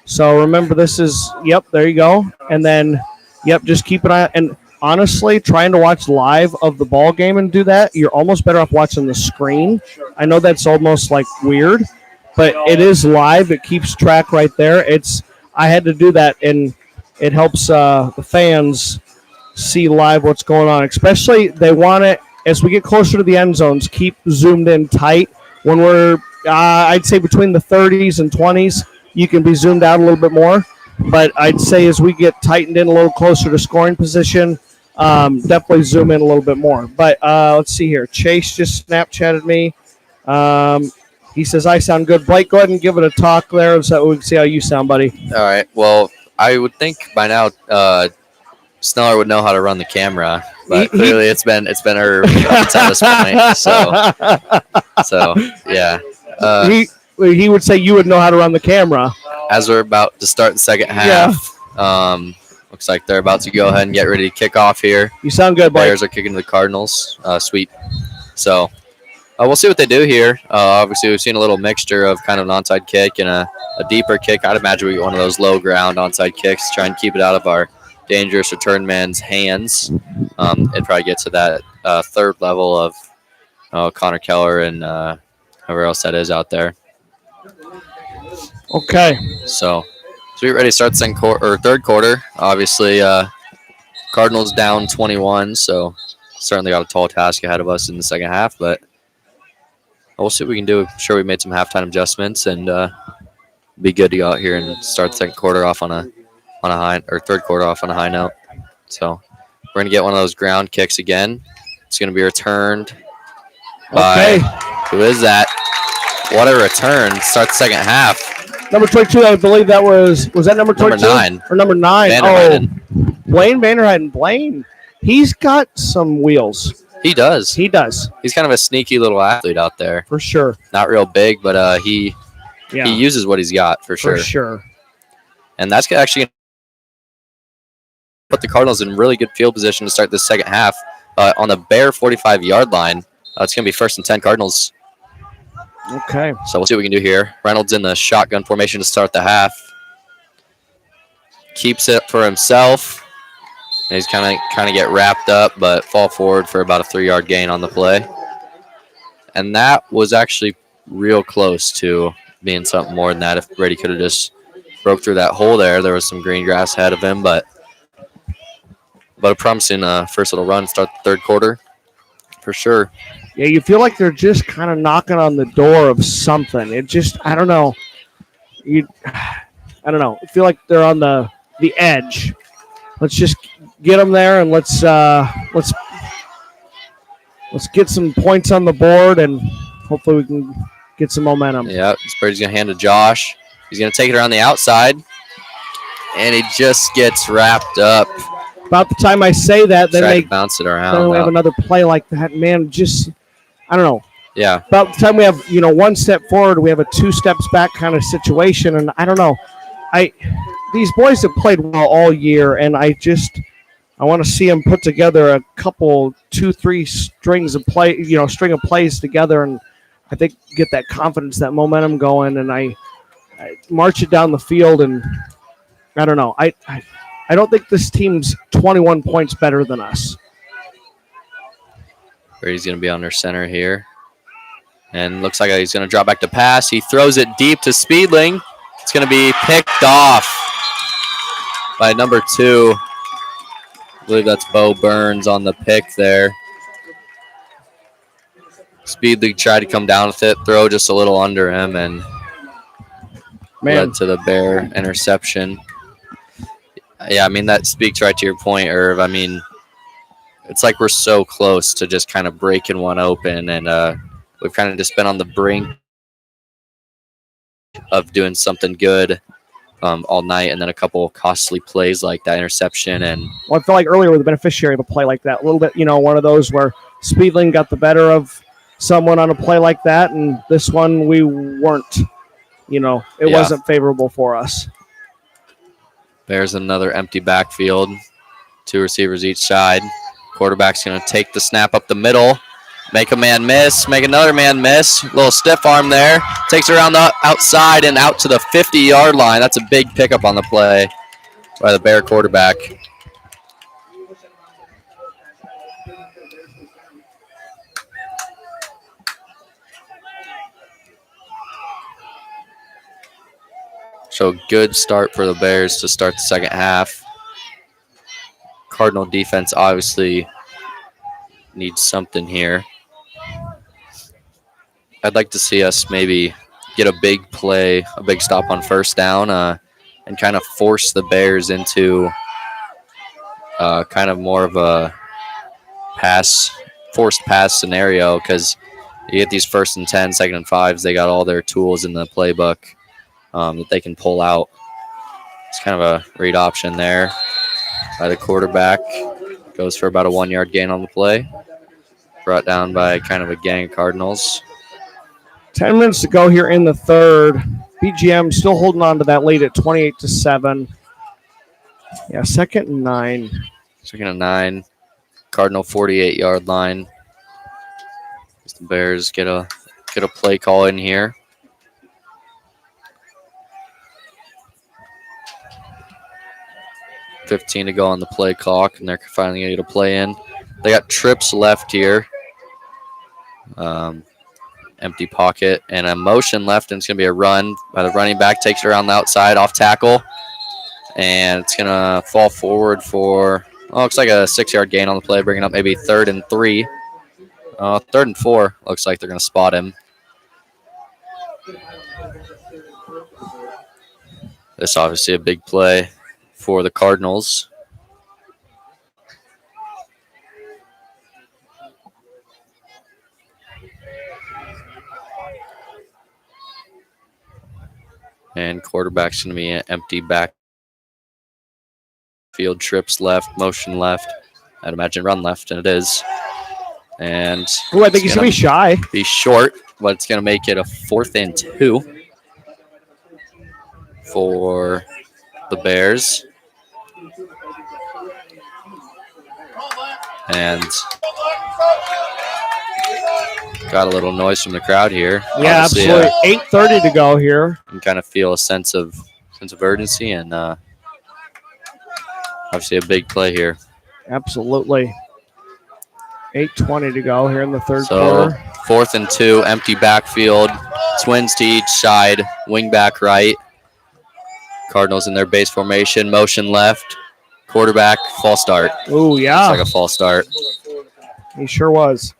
So remember, this is, yep, there you go. And then, yep, just keep an eye. And honestly, trying to watch live of the ball game and do that, you're almost better off watching the screen. I know that's almost like weird, but it is live. It keeps track right there. I had to do that, and it helps the fans see live what's going on. Especially, they want it, as we get closer to the end zones, keep zoomed in tight. When we're, I'd say between the 30s and 20s, you can be zoomed out a little bit more. But I'd say as we get tightened in a little closer to scoring position, definitely zoom in a little bit more. But let's see here. Chase just Snapchatted me. He says, I sound good. Blake, go ahead and give it a talk there so we can see how you sound, buddy. all right. Well, I would think by now Sneller would know how to run the camera, but clearly it's been her up to this point. So yeah. He would say you would know how to run the camera. As we're about to start the second half, looks like they're about to go ahead and get ready to kick off here. You sound good, Blake. Players are kicking to the Cardinals sweep. So we'll see what they do here. Obviously, we've seen a little mixture of kind of an onside kick and a deeper kick. I'd imagine we get one of those low ground onside kicks, try and keep it out of our dangerous return man's hands. It'd probably get to that third level of Connor Keller and whoever else that is out there. Okay. So we ready to start the third quarter. Obviously, Cardinals down 21. So certainly got a tall task ahead of us in the second half, but we'll see what we can do. I'm sure we made some halftime adjustments and be good to go out here and start the second quarter off on a high, or third quarter off on a high note. So we're gonna get one of those ground kicks again. It's gonna be returned by who is that? What a return! Start the second half. Number 22, I believe that was that number 22? Number 9. Or number 9? Vanderheiden. Oh, Blaine Vanderheiden. Blaine, he's got some wheels. He does. He does. He's kind of a sneaky little athlete out there. For sure. Not real big, but he uses what he's got for sure. For sure. And that's actually going to put the Cardinals in really good field position to start the second half on the Bear 45-yard line. It's going to be 1st and 10 Cardinals. Okay. So we'll see what we can do here. Reynolds in the shotgun formation to start the half. Keeps it for himself. And he's kind of get wrapped up, but fall forward for about a 3-yard gain on the play. And that was actually real close to being something more than that. If Brady could have just broke through that hole there. There was some green grass ahead of him, but a promising first little run to start the third quarter for sure. Yeah, you feel like they're just kind of knocking on the door of something. It just, I don't know. I don't know. I feel like they're on the edge. Let's just get them there and let's get some points on the board and hopefully we can get some momentum. Yeah, Brady's going to hand to Josh. He's going to take it around the outside, and he just gets wrapped up. About the time I say that, then they bounce it around. Then we have another play like that. Man, just, I don't know. Yeah. About the time we have, one step forward, we have a 2 steps back kind of situation, and I don't know. These boys have played well all year, and I want to see them put together a couple, 2-3 strings of play, string of plays together, and I think get that confidence, that momentum going, and I march it down the field, and I don't know. I don't think this team's 21 points better than us. Brady's going to be under center here. And looks like he's going to drop back to pass. He throws it deep to Speedling. It's going to be picked off by number 2. I believe that's Bo Burns on the pick there. Speedling tried to come down with it, throw just a little under him, and led to the Bear interception. Yeah, I mean, that speaks right to your point, Irv. I mean, it's like we're so close to just kind of breaking one open, and we've kind of just been on the brink of doing something good all night, and then a couple costly plays like that interception. And I felt like earlier we're the beneficiary of a play like that. A little bit, one of those where Speedling got the better of someone on a play like that, and this one we weren't. It wasn't favorable for us. There's another empty backfield. 2 receivers each side. Quarterback's going to take the snap up the middle. Make a man miss. Make another man miss. Little stiff arm there. Takes it around the outside and out to the 50-yard line. That's a big pickup on the play by the Bear quarterback. So good start for the Bears to start the second half. Cardinal defense obviously needs something here. I'd like to see us maybe get a big play, a big stop on first down, and kind of force the Bears into kind of more of a forced pass scenario, because you get these 1st and 10, 2nd and 5s, they got all their tools in the playbook that they can pull out. It's kind of a read option there by the quarterback. Goes for about a 1-yard gain on the play. Brought down by kind of a gang of Cardinals. 10 minutes to go here in the third. BGM still holding on to that lead at 28-7. Yeah, 2nd and 9. 2nd and 9. Cardinal 48-yard line. The Bears get a play call in here. $15 to go on the play clock, and they're finally going to get a play in. They got trips left here. Empty pocket and a motion left, and it's going to be a run by the running back. Takes it around the outside, off tackle, and it's going to fall forward for Oh, looks like a 6-yard gain on the play, bringing up maybe 3rd and 3. 3rd and 4. Looks like they're going to spot him. This is obviously a big play for the Cardinals. And quarterback's going to be an empty back. Field trips left, motion left. I'd imagine run left, and it is. And Ooh, I think he's going to be shy. Be short, but it's going to make it a 4th and 2 for the Bears. And got a little noise from the crowd here. Yeah, Obviously, absolutely. 8:30 to go here. You can kind of feel a sense of urgency, and obviously a big play here. Absolutely. 8:20 to go here in the third So quarter. 4th and 2, empty backfield. Twins to each side, wing back right. Cardinals in their base formation, motion left. Quarterback, false start. Ooh, yeah. It's like a false start. He sure was.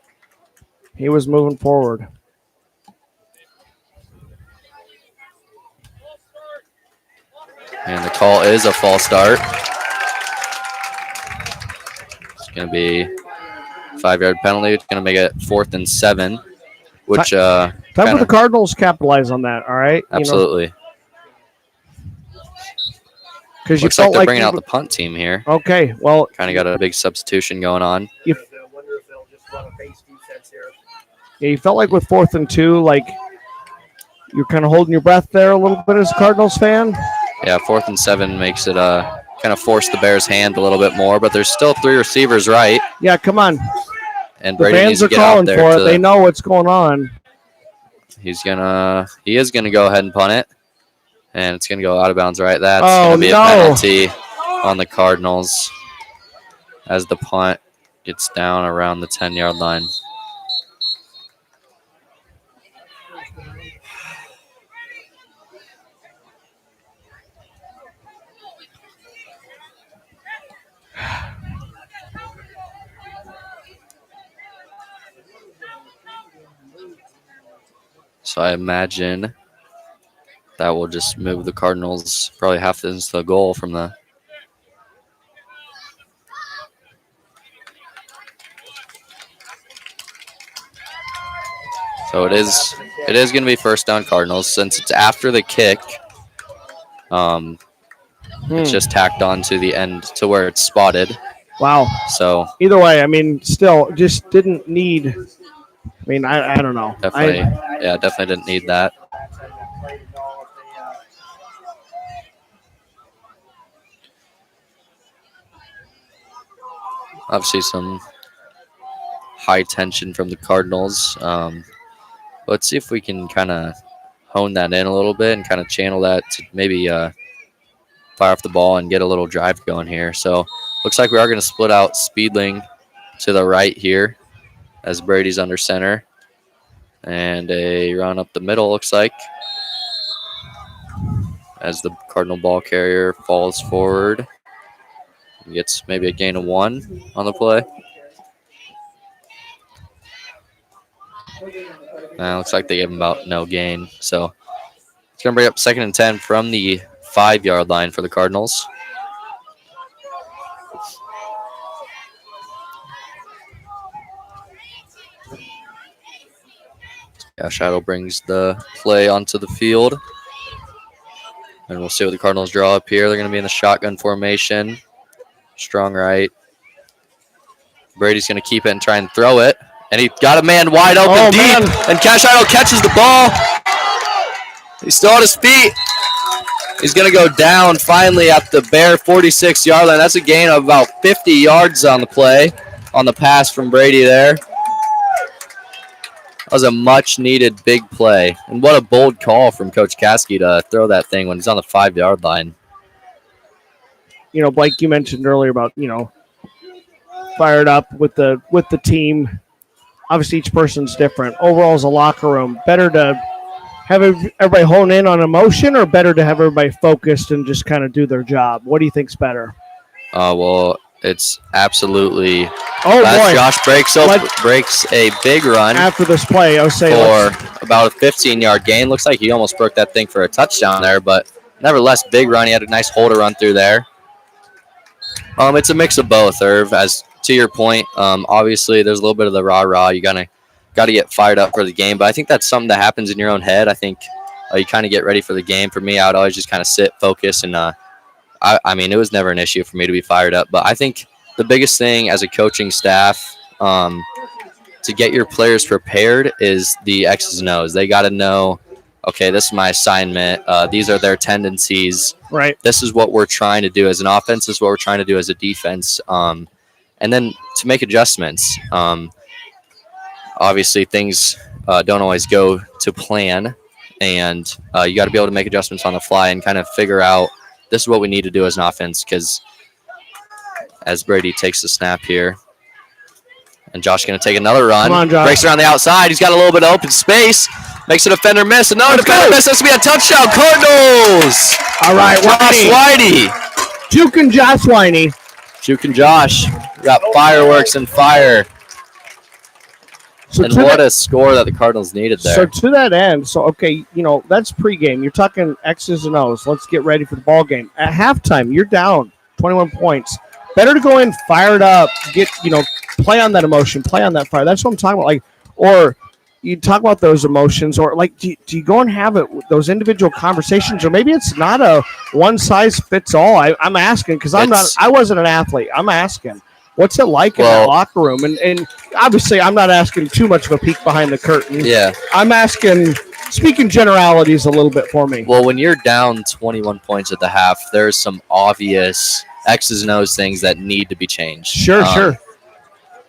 He was moving forward. And the call is a false start. It's going to be a 5-yard penalty. It's going to make it 4th and 7, which Time for the Cardinals to capitalize on that, all right? Absolutely. Because Looks like they're bringing out the punt team here. Okay, well. Kind of got a big substitution going on. Yeah, you felt like with 4th and 2, like you're kind of holding your breath there a little bit as a Cardinals fan. Yeah, 4th and 7 makes it kind of force the Bears' hand a little bit more, but there's still 3 receivers right. Yeah, come on. And The Brady fans needs to are get out calling there for it. They know what's going on. He is gonna go ahead and punt it, and it's gonna go out of bounds right. That's Oh, gonna be no. a penalty on the Cardinals as the punt gets down around the 10-yard line. So I imagine that will just move the Cardinals probably half into the goal from the. So it is going to be first down Cardinals since it's after the kick. It's just tacked on to the end to where it's spotted. Wow. So either way, I mean, still just didn't need. I mean, I don't know. Definitely didn't need that. Obviously, some high tension from the Cardinals. Let's see if we can kind of hone that in a little bit and kind of channel that to maybe fire off the ball and get a little drive going here. So looks like we are going to split out Speedling to the right here as Brady's under center. And a run up the middle, looks like, as the Cardinal ball carrier falls forward. He gets maybe a gain of 1 on the play. Looks like they gave him about no gain. So it's going to bring up 2nd and 10 from the 5-yard line for the Cardinals. Shadow brings the play onto the field. And we'll see what the Cardinals draw up here. They're going to be in the shotgun formation. Strong right. Brady's going to keep it and try and throw it. And he got a man wide open deep. Man. And Shadow catches the ball. He's still on his feet. He's going to go down finally at the Bear 46-yard line. That's a gain of about 50 yards on the play, on the pass from Brady there. That was a much-needed big play. And what a bold call from Coach Caskey to throw that thing when he's on the 5-yard line. You know, Blake, you mentioned earlier about, you know, fired up with the team. Obviously, each person's different. Overall, as a locker room, better to have everybody hone in on emotion or better to have everybody focused and just kind of do their job? What do you think's better? Well, It's absolutely. Oh, boy. Josh breaks a big run After this play, I was saying. for about a 15-yard gain. Looks like he almost broke that thing for a touchdown there, but nevertheless, big run. He had a nice holder run through there. It's a mix of both, Irv. As to your point, obviously there's a little bit of the rah-rah. You got to get fired up for the game, but I think that's something that happens in your own head. I think you kind of get ready for the game. For me, I would always just kind of sit, focus, and I mean, it was never an issue for me to be fired up. But I think the biggest thing as a coaching staff to get your players prepared is the X's and O's. They got to know, okay, this is my assignment. These are their tendencies. Right. This is what we're trying to do as an offense. This is what we're trying to do as a defense. And then to make adjustments. Obviously, things don't always go to plan. And you got to be able to make adjustments on the fly and kind of figure out this is what we need to do as an offense, because as Brady takes the snap here, and Josh going to take another run. Come on, Josh. Breaks around the outside. He's got a little bit of open space. Makes a defender miss. Another defender miss. That's going to be a touchdown. Cardinals. All right, Josh Whitey. Juke and Josh Whitey. Juke and Josh. We got fireworks and fire. So And what a score that the Cardinals needed there. So to that end, okay, that's pregame. You're talking X's and O's. Let's get ready for the ball game. At halftime, you're down 21 points. Better to go in fired up, play on that emotion, play on that fire. That's what I'm talking about. Or you talk about those emotions, or do you go and have those individual conversations, or maybe it's not a one size fits all. I'm asking because I wasn't an athlete. I'm asking. What's it like in that locker room? And obviously, I'm not asking too much of a peek behind the curtain. Yeah. I'm asking, speaking generalities a little bit for me. Well, when you're down 21 points at the half, there's some obvious X's and O's things that need to be changed. Sure.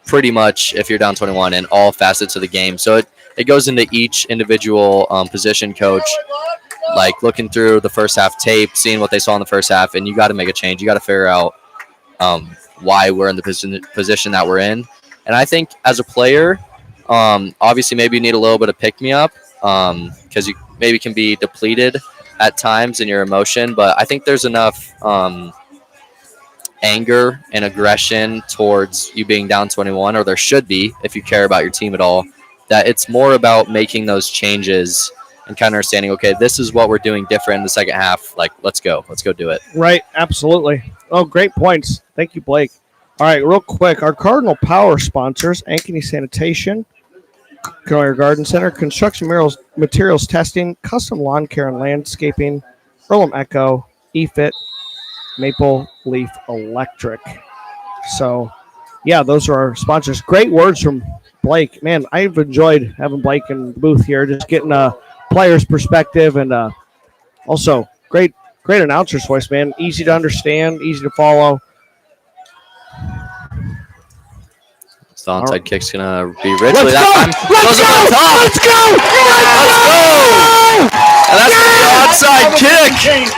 Pretty much if you're down 21 in all facets of the game. So it goes into each individual position coach, like looking through the first half tape, seeing what they saw in the first half, and you got to make a change. You got to figure out why we're in the position that we're in. And I think as a player, obviously maybe you need a little bit of pick-me-up because you maybe can be depleted at times in your emotion. But I think there's enough anger and aggression towards you being down 21, or there should be if you care about your team at all, that it's more about making those changes and kind of understanding, okay, this is what we're doing different in the second half. Like, let's go do it. Right, absolutely. Oh, great points. Thank you, Blake. All right, real quick, our Cardinal Power sponsors, Ankeny Sanitation, Courier Garden Center, Construction Materials Testing, Custom Lawn Care and Landscaping, Earlham Echo, EFIT, Maple Leaf Electric. So, yeah, those are our sponsors. Great words from Blake. Man, I've enjoyed having Blake in the booth here, just getting a player's perspective, and also great announcer's voice, man. Easy to understand, easy to follow. The onside kick's going to be Ridgely Let's that go! time. Let's go! Let's go! And that's the onside kick.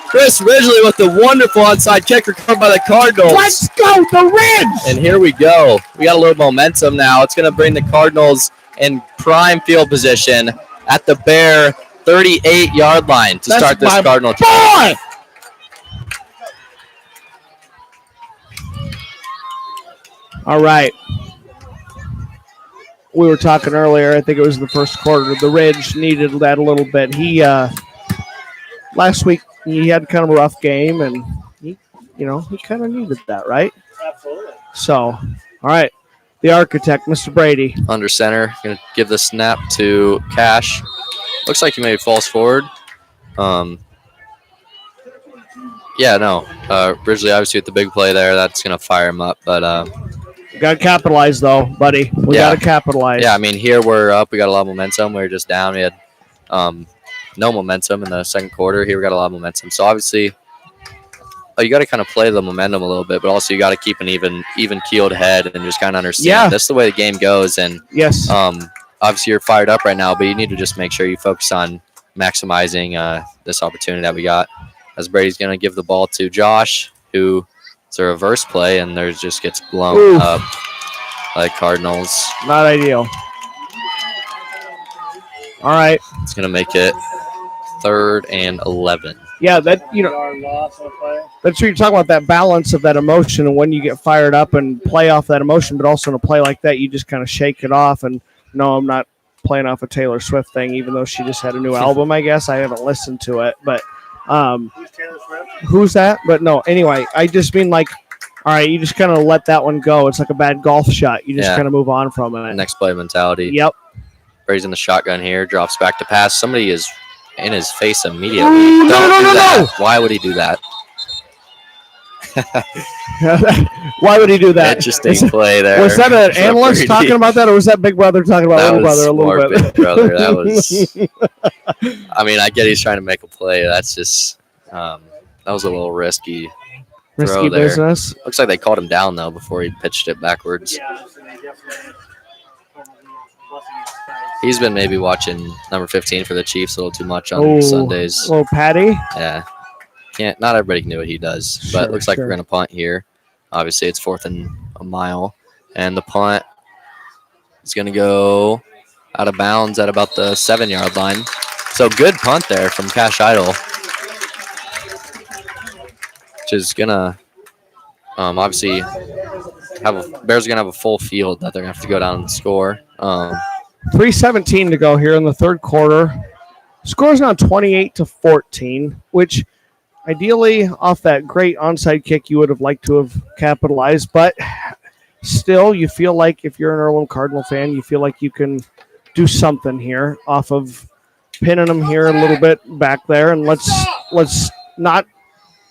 Chris Ridgely with the wonderful onside kick recovered by the Cardinals. Let's go, the Ridge! And here we go. We got a little momentum now. It's going to bring the Cardinals in prime field position at the bare 38-yard line to start this Cardinal drive. All right. We were talking earlier, I think it was the first quarter, the Ridge needed that a little bit. He, last week, he had kind of a rough game, and he kind of needed that, right? Absolutely. So, all right. The architect, Mr. Brady. Under center, going to give the snap to Cash. Looks like he maybe falls forward. Ridgely obviously with the big play there. That's going to fire him up, but Got to capitalize, though, buddy. We got to capitalize. Yeah, I mean, here we're up. We got a lot of momentum. We were just down. We had no momentum in the second quarter. Here we got a lot of momentum. So, obviously, you got to kind of play the momentum a little bit, but also you got to keep an even-keeled head and just kind of understand that's the way the game goes. And yes, obviously you're fired up right now, but you need to just make sure you focus on maximizing this opportunity that we got. As Brady's going to give the ball to Josh, who – it's a reverse play, and there just gets blown up by the Cardinals. Not ideal. All right. It's going to make it 3rd and 11. Yeah, that that's what you're talking about, that balance of that emotion and when you get fired up and play off that emotion, but also in a play like that, you just kind of shake it off. And no, I'm not playing off a Taylor Swift thing, even though she just had a new album. I guess I haven't listened to it, but who's that? But no, anyway, I just mean like, all right, you just kind of let that one go. It's like a bad golf shot. You just Yeah. kind of move on from it. Next play mentality. Yep. Raising the shotgun here, drops back to pass. Somebody is in his face immediately. Ooh, Don't do no. that. Why would he do that? Why would he do that? Interesting play there. Was that an So analyst pretty. talking about that, or was that Big Brother talking about That Little was Brother a more little bit? Big Brother. That was. I mean, I get he's trying to make a play. That's just. That was a little risky. Risky Throw there. business. Looks like they called him down though before he pitched it backwards. He's been maybe watching number 15 for the Chiefs a little too much on Sundays. Little Patty. Yeah. Not everybody can do what he does, but it looks like we're going to punt here. Obviously, it's 4th and a mile, and the punt is going to go out of bounds at about the 7-yard line. So good punt there from Cash Idol, which is going to obviously Bears are going to have a full field that they're going to have to go down and score. 3:17 to go here in the third quarter. Score's now 28-14, which ideally off that great onside kick you would have liked to have capitalized, but still you feel like if you're an Earlham Cardinal fan, you feel like you can do something here off of pinning them here a little bit back there, and let's not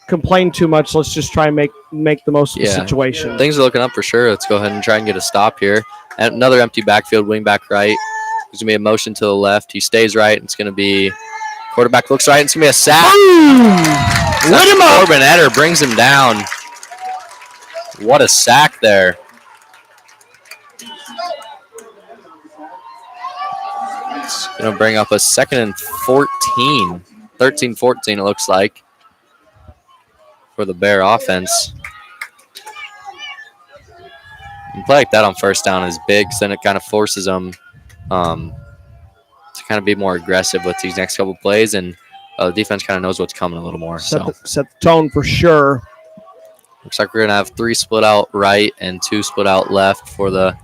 complain too much. Let's just try and make the most of the situation. Things are looking up for sure. Let's go ahead and try and get a stop here. And another empty backfield, wing back right. There's going to be a motion to the left. He stays right. It's going to be quarterback looks right. It's going to be a sack. Let him up. Corbin Etter brings him down. What a sack there. It's going to bring up a 2nd and 14. 13-14 it looks like for the Bear offense. And play like that on first down is big, because then it kind of forces them to kind of be more aggressive with these next couple plays, and the defense kind of knows what's coming a little more. Set the tone for sure. Looks like we're going to have 3 split out right and 2 split out left for the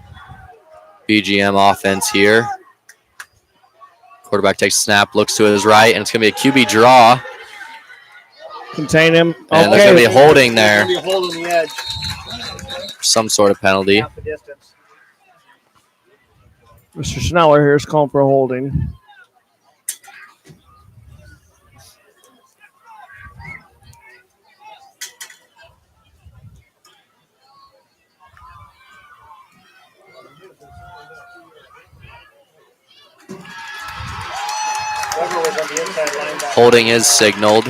BGM offense here. Quarterback takes a snap, looks to his right, and it's going to be a QB draw. Contain him. And there's going to be a holding there. Holding the edge. Some sort of penalty. Half the distance. Mr. Schneller here is calling for a holding. Holding is signaled.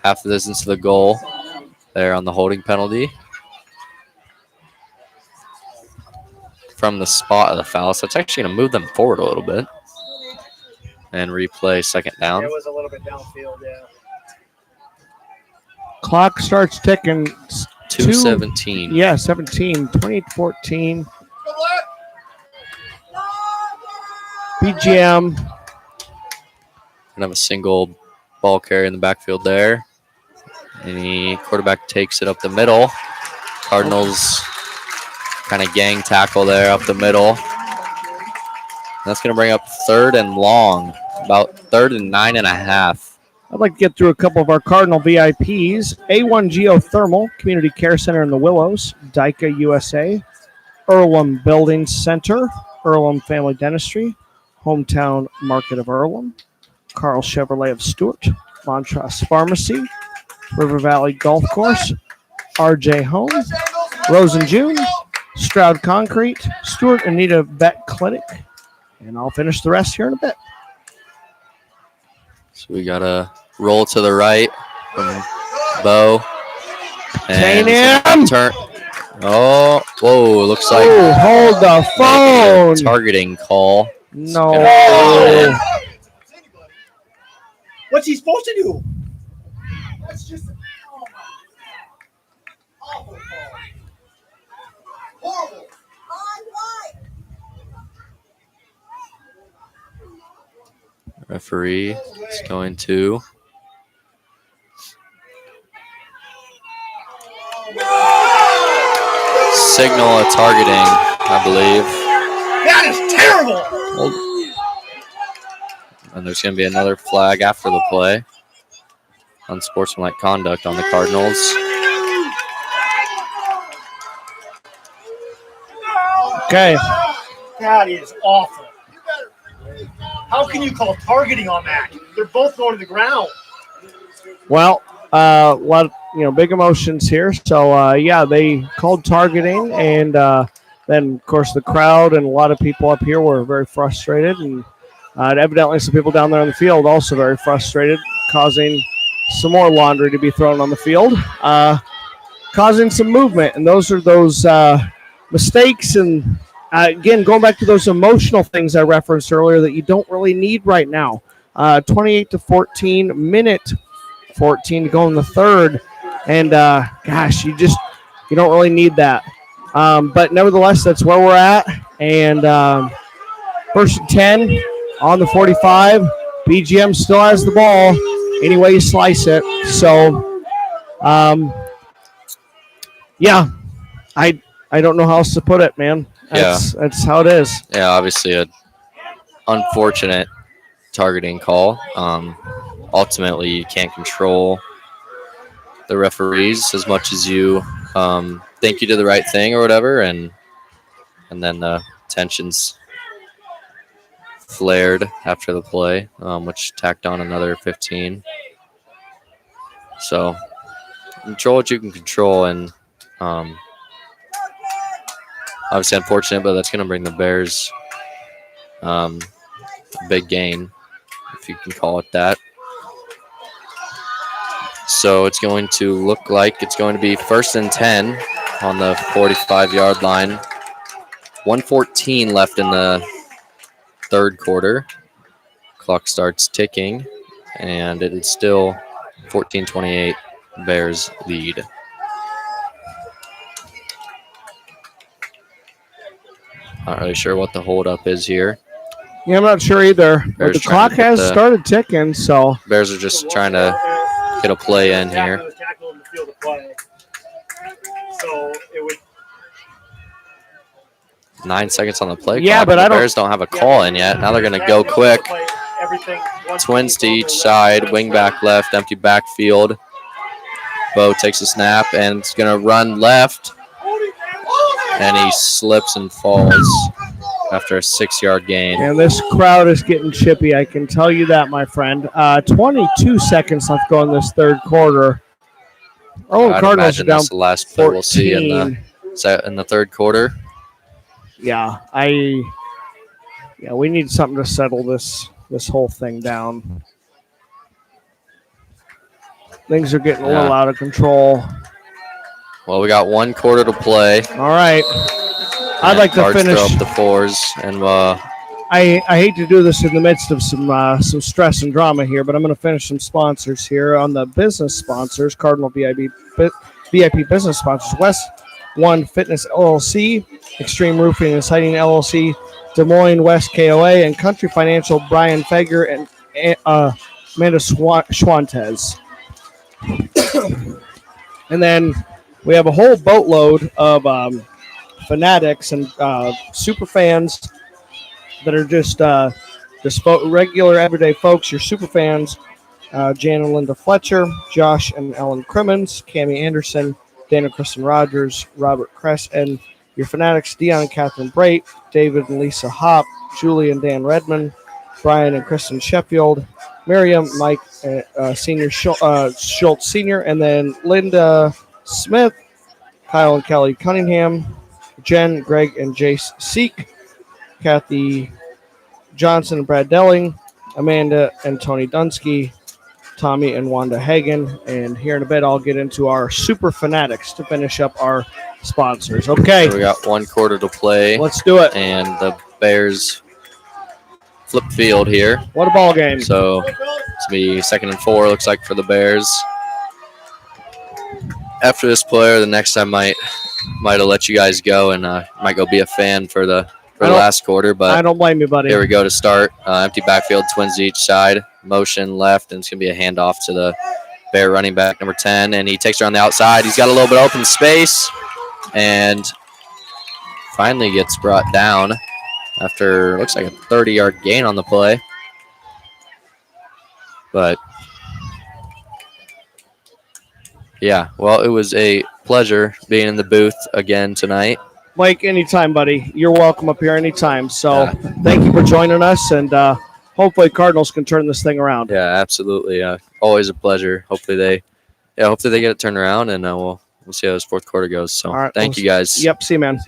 Half the distance to the goal there on the holding penalty. From the spot of the foul, so it's actually going to move them forward a little bit. And replay 2nd down. It was a little bit downfield, yeah. Clock starts ticking. 2:17. Yeah, 17. 28-14. BGM. Gonna have a single ball carry in the backfield there. And the quarterback takes it up the middle. Cardinals kind of gang tackle there up the middle. That's going to bring up 3rd and long, about 3rd and 9.5. I'd like to get through a couple of our Cardinal VIPs. A1 Geothermal, Community Care Center in the Willows, DICA USA, Earlham Building Center, Earlham Family Dentistry, Hometown Market of Earlham, Carl Chevrolet of Stewart, Montrose Pharmacy, River Valley Golf Course, RJ Home, Rose and June, Stroud Concrete, Stewart Anita Vet Clinic, and I'll finish the rest here in a bit. So we got a roll to the right from Bo. And turn. Oh, whoa, looks like hold the phone. Targeting call. No. What's he supposed to do? That's just awful. Horrible. Referee is going to signal a targeting, I believe. That is terrible. And there's going to be another flag after the play. Unsportsmanlike conduct on the Cardinals. Okay. That is awful. How can you call targeting on that? They're both going to the ground. Well, big emotions here. So, they called targeting, and then, of course, the crowd and a lot of people up here were very frustrated, and evidently some people down there on the field also very frustrated, causing some more laundry to be thrown on the field, causing some movement, and those are those mistakes and again, going back to those emotional things I referenced earlier that you don't really need right now. 28-14, minute 14 to go in the third, and you don't really need that. But nevertheless, that's where we're at, and first and 10 on the 45. BGM still has the ball any way you slice it. So, I don't know how else to put it, man. That's how it is. Yeah, obviously a unfortunate targeting call. Ultimately, you can't control the referees as much as you think you did the right thing or whatever, and then the tensions flared after the play, which tacked on another 15. So control what you can control, and obviously unfortunate, but that's going to bring the Bears a big gain, if you can call it that. So it's going to look like it's going to be first and 10 on the 45-yard line. 1:14 left in the third quarter. Clock starts ticking, and it is still 14-28 Bears lead. Not really sure what the holdup is here. Yeah, I'm not sure either. But the clock has started ticking, so Bears are just trying to get a play in here. So it would 9 seconds on the play Yeah, clock. but the I don't- Bears don't have a call in yet. Now they're going to go quick. Twins to each side. Wing back left. Empty backfield. Bo takes a snap and is going to run left. And he slips and falls after a 6-yard gain. And this crowd is getting chippy, I can tell you that, my friend. 22 seconds left to go in this third quarter. I'd Cardinals imagine are down that's the last play we'll see in 14. the third quarter. Yeah, we need something to settle this whole thing down. Things are getting a little out of control. Well, we got 1 quarter to play. All right. I'd like to Cards finish. throw up the fours, and I hate to do this in the midst of some stress and drama here, but I'm going to finish some sponsors here on the business sponsors. Cardinal VIP business sponsors: West One Fitness LLC, Extreme Roofing and Siding LLC, Des Moines West KOA, and Country Financial Brian Fager and Amanda Schwantes. And then we have a whole boatload of fanatics and super fans that are just regular everyday folks. Your super fans: Jan and Linda Fletcher, Josh and Ellen Crimmins, Cammie Anderson, Dana Kristen Rogers, Robert Kress, and your fanatics: Dion and Catherine Brait, David and Lisa Hopp, Julie and Dan Redmond, Brian and Kristen Sheffield, Miriam, Mike, Senior Schultz Senior, and then Linda Smith, Kyle and Kelly Cunningham, Jen, Greg, and Jace Seek, Kathy Johnson and Brad Delling, Amanda and Tony Dunsky, Tommy and Wanda Hagen. And here in a bit, I'll get into our super fanatics to finish up our sponsors. Okay. So we got 1 quarter to play. Let's do it. And the Bears flip field here. What a ball game. So it's going to be 2nd and 4, looks like, for the Bears. After this play, or the next time might have let you guys go, and might go be a fan for the for the last quarter, but I don't blame you, buddy. here we go to start. Empty backfield, twins each side. Motion left, and it's going to be a handoff to the Bear running back, number 10, and he takes her on the outside. He's got a little bit of open space and finally gets brought down after, looks like a 30-yard gain on the play. But, yeah, well, it was a pleasure being in the booth again tonight. Mike, anytime, buddy. You're welcome up here anytime. So Yeah. thank you for joining us, and hopefully Cardinals can turn this thing around. Yeah, absolutely. Always a pleasure. Hopefully they get it turned around, and we'll see how this fourth quarter goes. So All right, thank you guys. Yep, see you, man.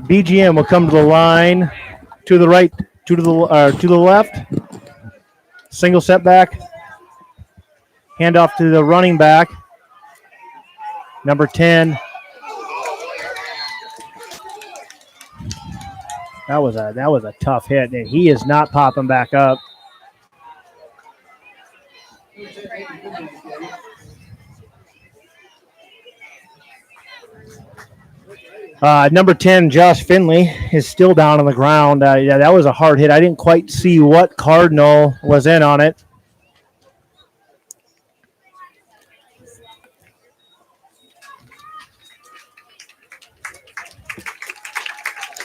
BGM will come to the line, to the right, to the left. Single setback. Handoff to the running back, number 10. That was a tough hit, and he is not popping back up. Number 10, Josh Finley, is still down on the ground. Yeah, that was a hard hit. I didn't quite see what Cardinal was in on it.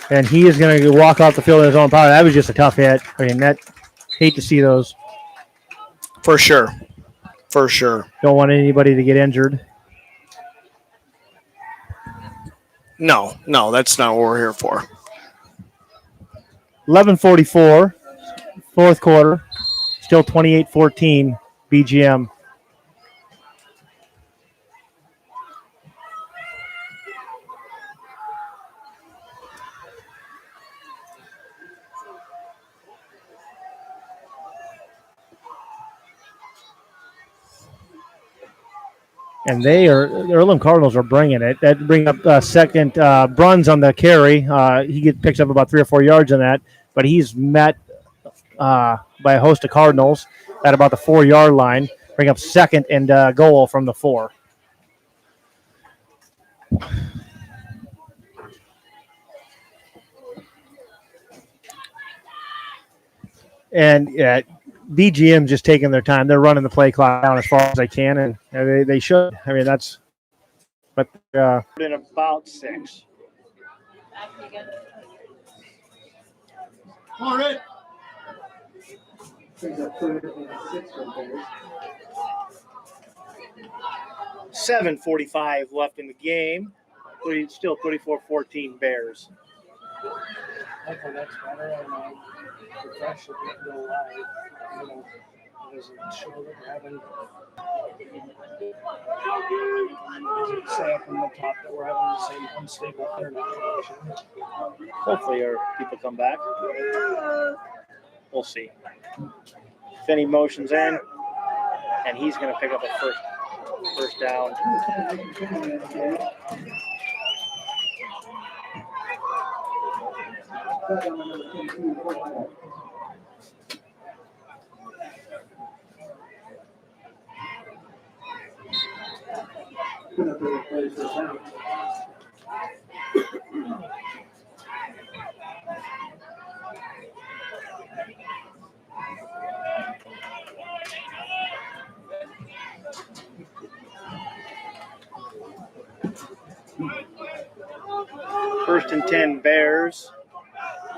And he is going to walk off the field in his own power. That was just a tough hit. I mean, hate to see those. For sure. For sure. Don't want anybody to get injured. No, that's not what we're here for. 11:44, fourth quarter. Still 28-14, BGM. And the Earlham Cardinals are bringing it. That bring up second Bruns on the carry. He picks up about 3 or 4 yards on that, but he's met by a host of Cardinals at about the 4-yard line. Bring up second and goal from the 4. And BGM just taking their time. They're running the play clock down as far as they can, and they should. I mean, that's. But in about 6. All right. 7:45 left in the game. Still 34-14 Bears. Hopefully that's better, and the fresh will go live. It doesn't show that we're having. Does it say up on the top that we're having the same unstable internet connection? Hopefully our people come back. We'll see. Finney motions in, and he's going to pick up a first down. First and 10 Bears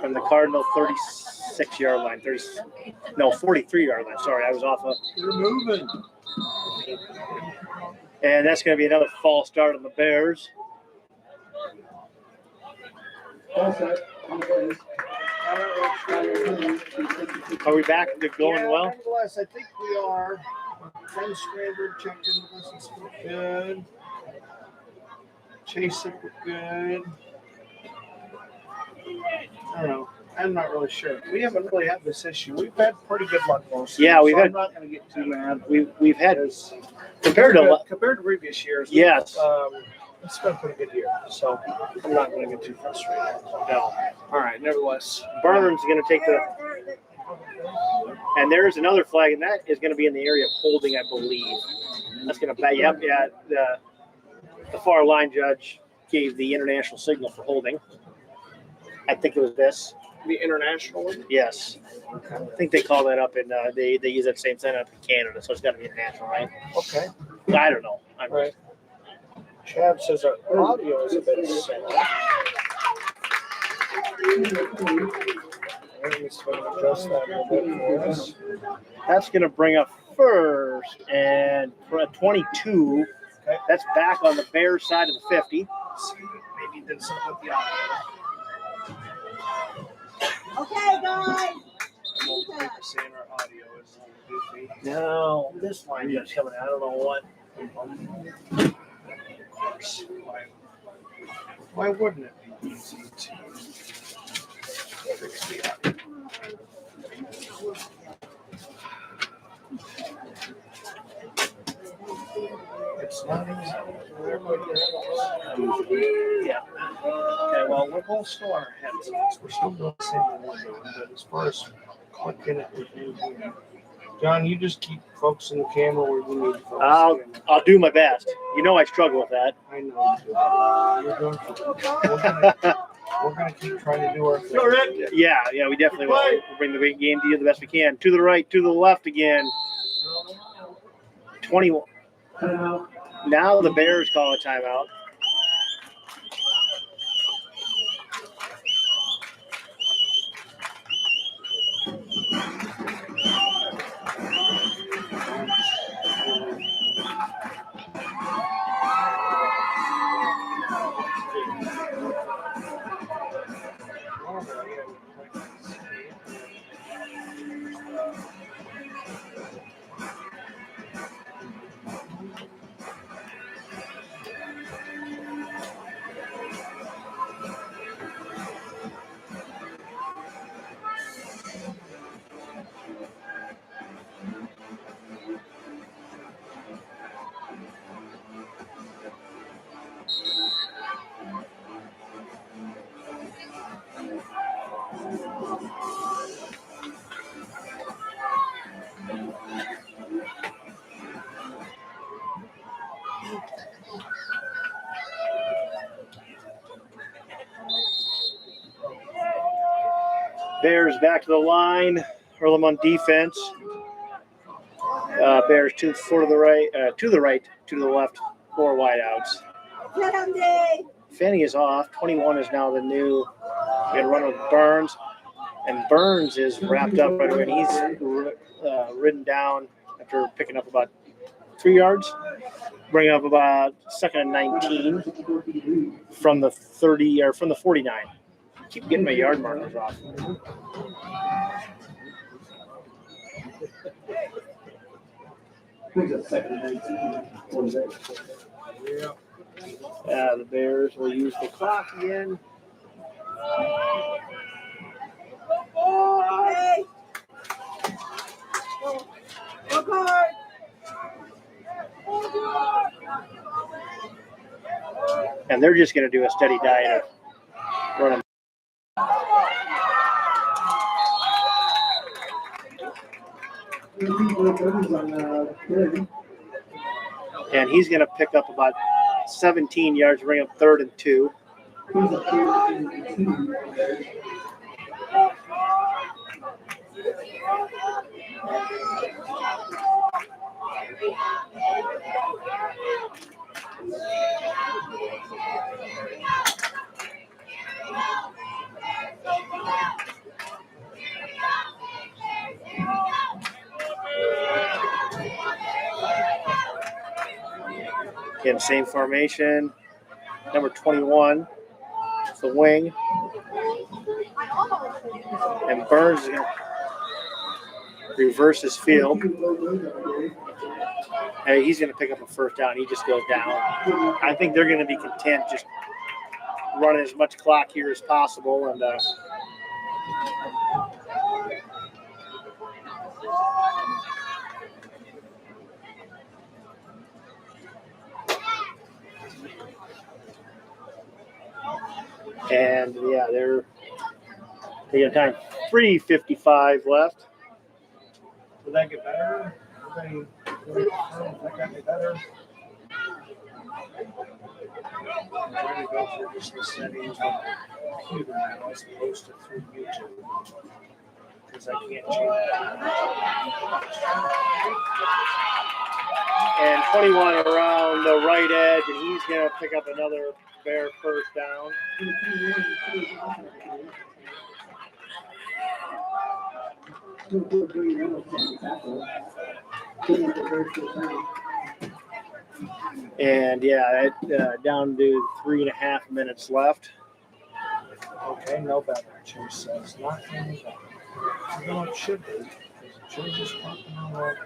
from the Cardinal 36-yard line. 43-yard line. Sorry, I was off. You're moving. And that's going to be another false start on the Bears. Are we back to going well? Nevertheless, I think we are. Ben Scraver checked in with us and spoke good. Chase looked good. I don't know. I'm not really sure. We haven't really had this issue. We've had pretty good luck most. Yeah, we've had. I'm not going to get too mad. We've had compared to previous years. Yes. It's been a pretty good year, so I'm not going to get too frustrated. No. All right. Nevertheless, Burnham's going to take and there's another flag, and that is going to be in the area of holding, I believe. That's going to bet. Yep, yeah. The far line judge gave the international signal for holding. I think it was this. The international one? Yes. I think they call that up in, they use that same thing up in Canada, so it's got to be international, right? Okay. I don't know. Right. Chad says our audio is a bit slow. Let me adjust that a little bit for us. That's going to bring up first and for a 22. Okay. That's back on the Bears side of the 50. Maybe did something with the audio. Okay, guys. Saying our audio is a little goofy. No, this line just coming out. I don't know what. Of course. Why wouldn't it be easy to fix the audio? It's not easy. Yeah. Okay, well, we're both still on our headsets. We're still doing the same thing we're doing, but as far as clicking it with you here, John, you just keep focusing the camera where you need to focus. I'll do my best. You know I struggle with that. I know you do. You're doing we're gonna keep trying to do our thing. Yeah, we definitely will. We'll bring the game to you the best we can. To the right, to the left again. 21. Now the Bears call a timeout. Bears back to the line. Earlham on defense. Bears to the right, to the left, 4 wideouts. Finney is off. 21 is now the new. We had a run with Burns, and Burns is wrapped up right away. And he's ridden down after picking up about 3 yards, bringing up about 2nd and 19 from the 30 or from the 49. Keep getting my yard markers off. The Bears will use the clock again. Hey. Go hard. And they're just going to do a steady diet of running. And he's going to pick up about 17 yards, bring up 3rd and 2. Again, same formation. Number 21, it's the wing. And Burns is going to reverse his field. And he's going to pick up a 1st down. He just goes down. I think they're going to be content just running as much clock here as possible. And yeah, they're taking time. 3:55 left. Will that get better? That got me better. I'm trying to go through just the settings on the computer now as opposed to through YouTube. Because I can't change And 21 around the right edge, and he's going to pick up another Bear first down. And yeah, down to 3.5 minutes left. Okay, no better. Chase says not any better. You know it should be. Because it should just fucking work.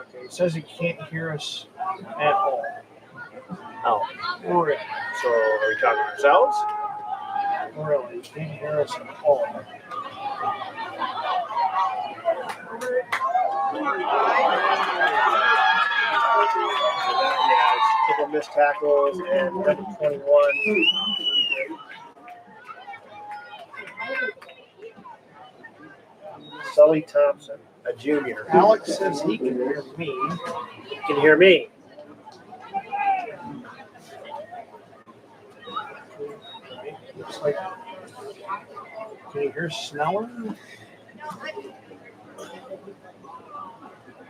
Okay, it says he can't hear us at all. Oh, Really? so are we talking ourselves? Really? He can't hear us at all. Yeah, it's a couple missed tackles and number 21. Sully Thompson, a junior. Alex says he can hear me. He can hear me. Looks like. Can you hear Sneller?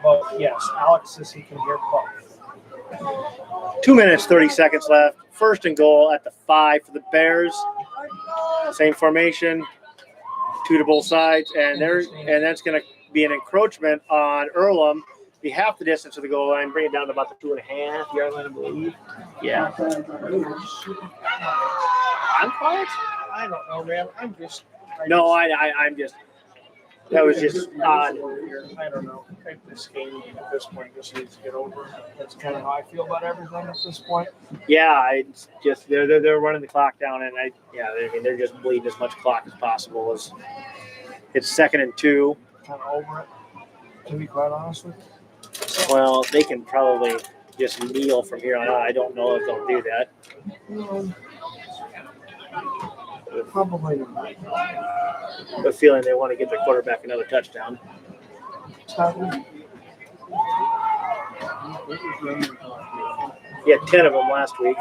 Well, yes, Alex says he can hear both. 2 minutes, 30 seconds left. First and goal at the 5 for the Bears. Same formation, 2 to both sides, and that's going to be an encroachment on Earlham. Be half the distance of the goal line, bring it down to about the 2.5 yard line, I believe. Yeah. I'm quiet? I don't know, man. I'm just. I'm just. That was just odd. I don't know. This game at this point just needs to get over. That's kind of how I feel about everything at this point. Yeah, it's just they're running the clock down, and they're just bleeding as much clock as possible. It's 2nd and 2. Kind of over it, to be quite honest with you. Well, they can probably just kneel from here on out. I don't know if they'll do that. Probably not. The feeling they want to get their quarterback another touchdown. He had 10 of them last week.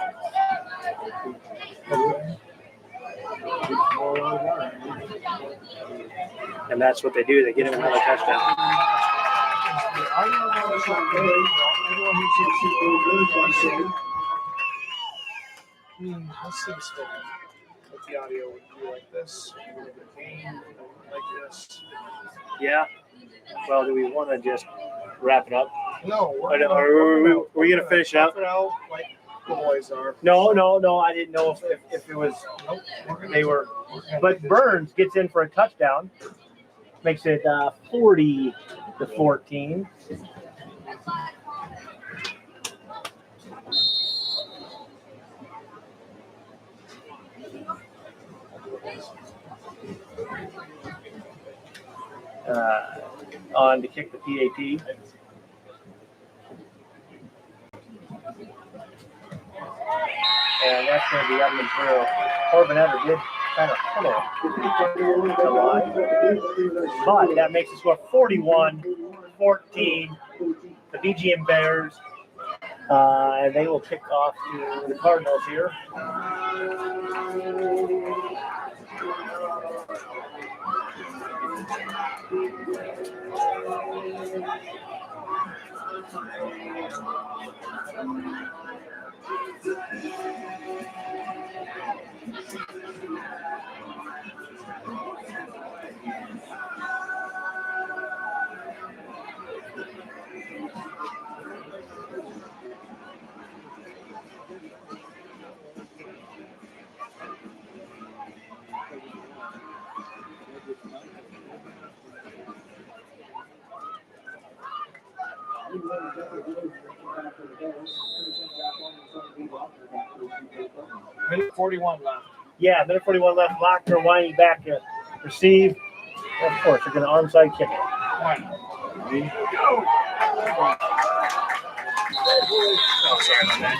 And that's what they do. They get him another touchdown. Let's see this thing. If the audio would be like this, the game like this. Yeah. Well, do we want to just wrap it up? No, Are we going to finish it up? Like the boys are. No. I didn't know if it was. They were. But Burns gets in for a touchdown. Makes it 40-14. On to kick the PAT. And that's going to be up and through. Corbin Etter did kind of pull the line. But that makes it score 41-14. The BGM Bears. And they will kick off to the Cardinals here. Minute 41 left. Yeah, minute 41 left. Locker winding back to receive. Of course, they're going to onside kick it. Oh, sorry about that.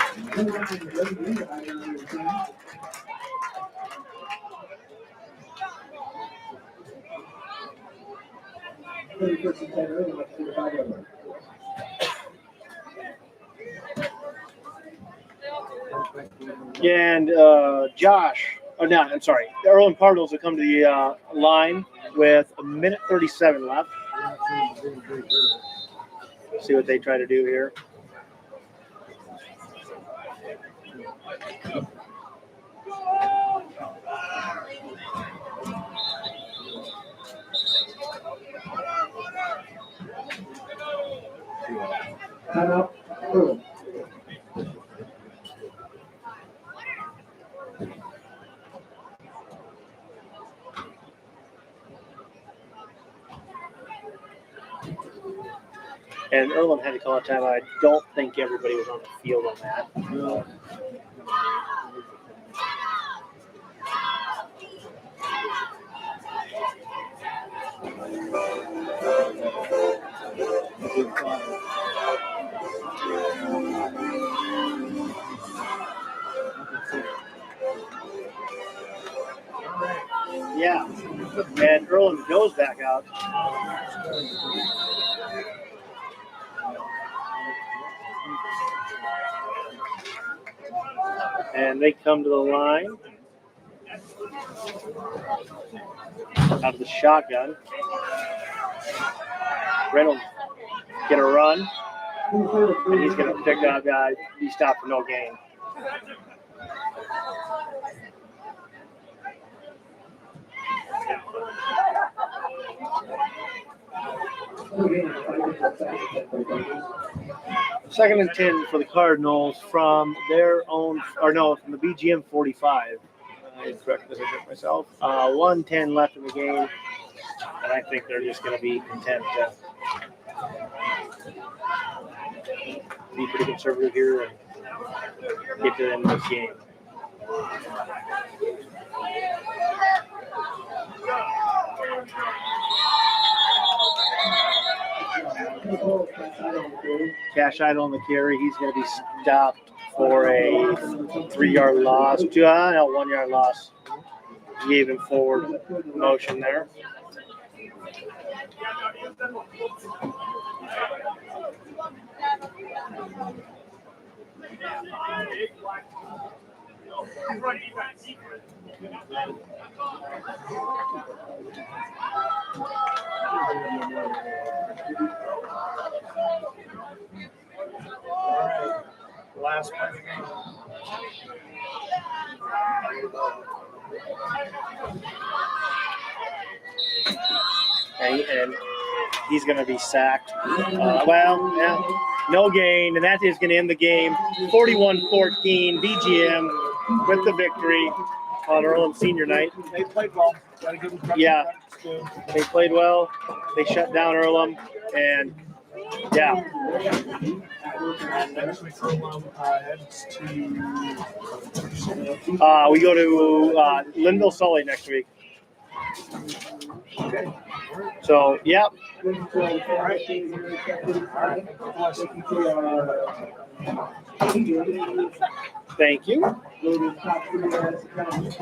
And Josh, oh no, I'm sorry. The Earlham Cardinals will come to the line with a minute 37 left. See what they try to do here. And Earlham had to call a timeout. I don't think everybody was on the field on that. Yeah. And Earlham goes back out. And they come to the line. Out of the shotgun. Reynolds get a run. And he's going to pick up. He stopped for no gain. Second and 10 for the Cardinals from their own, or no, from the BGM 45. I corrected myself. 1:10 left in the game, and I think they're just going to be content to be pretty conservative here and get to the end of this game. Cash idle on the carry. He's going to be stopped for a 3-yard loss. 1-yard loss. Gave him forward motion there. Last play of the game. And he's going to be sacked. No gain, and that is going to end the game. 41-14, BGM with the victory on Earlham Senior Night. They played well. Gotta give them credit. Yeah. Too. They played well. They shut down Earlham, and yeah. And next week, Earlham heads to. We go to Linville Sully next week. Okay. So, yeah. Thank you.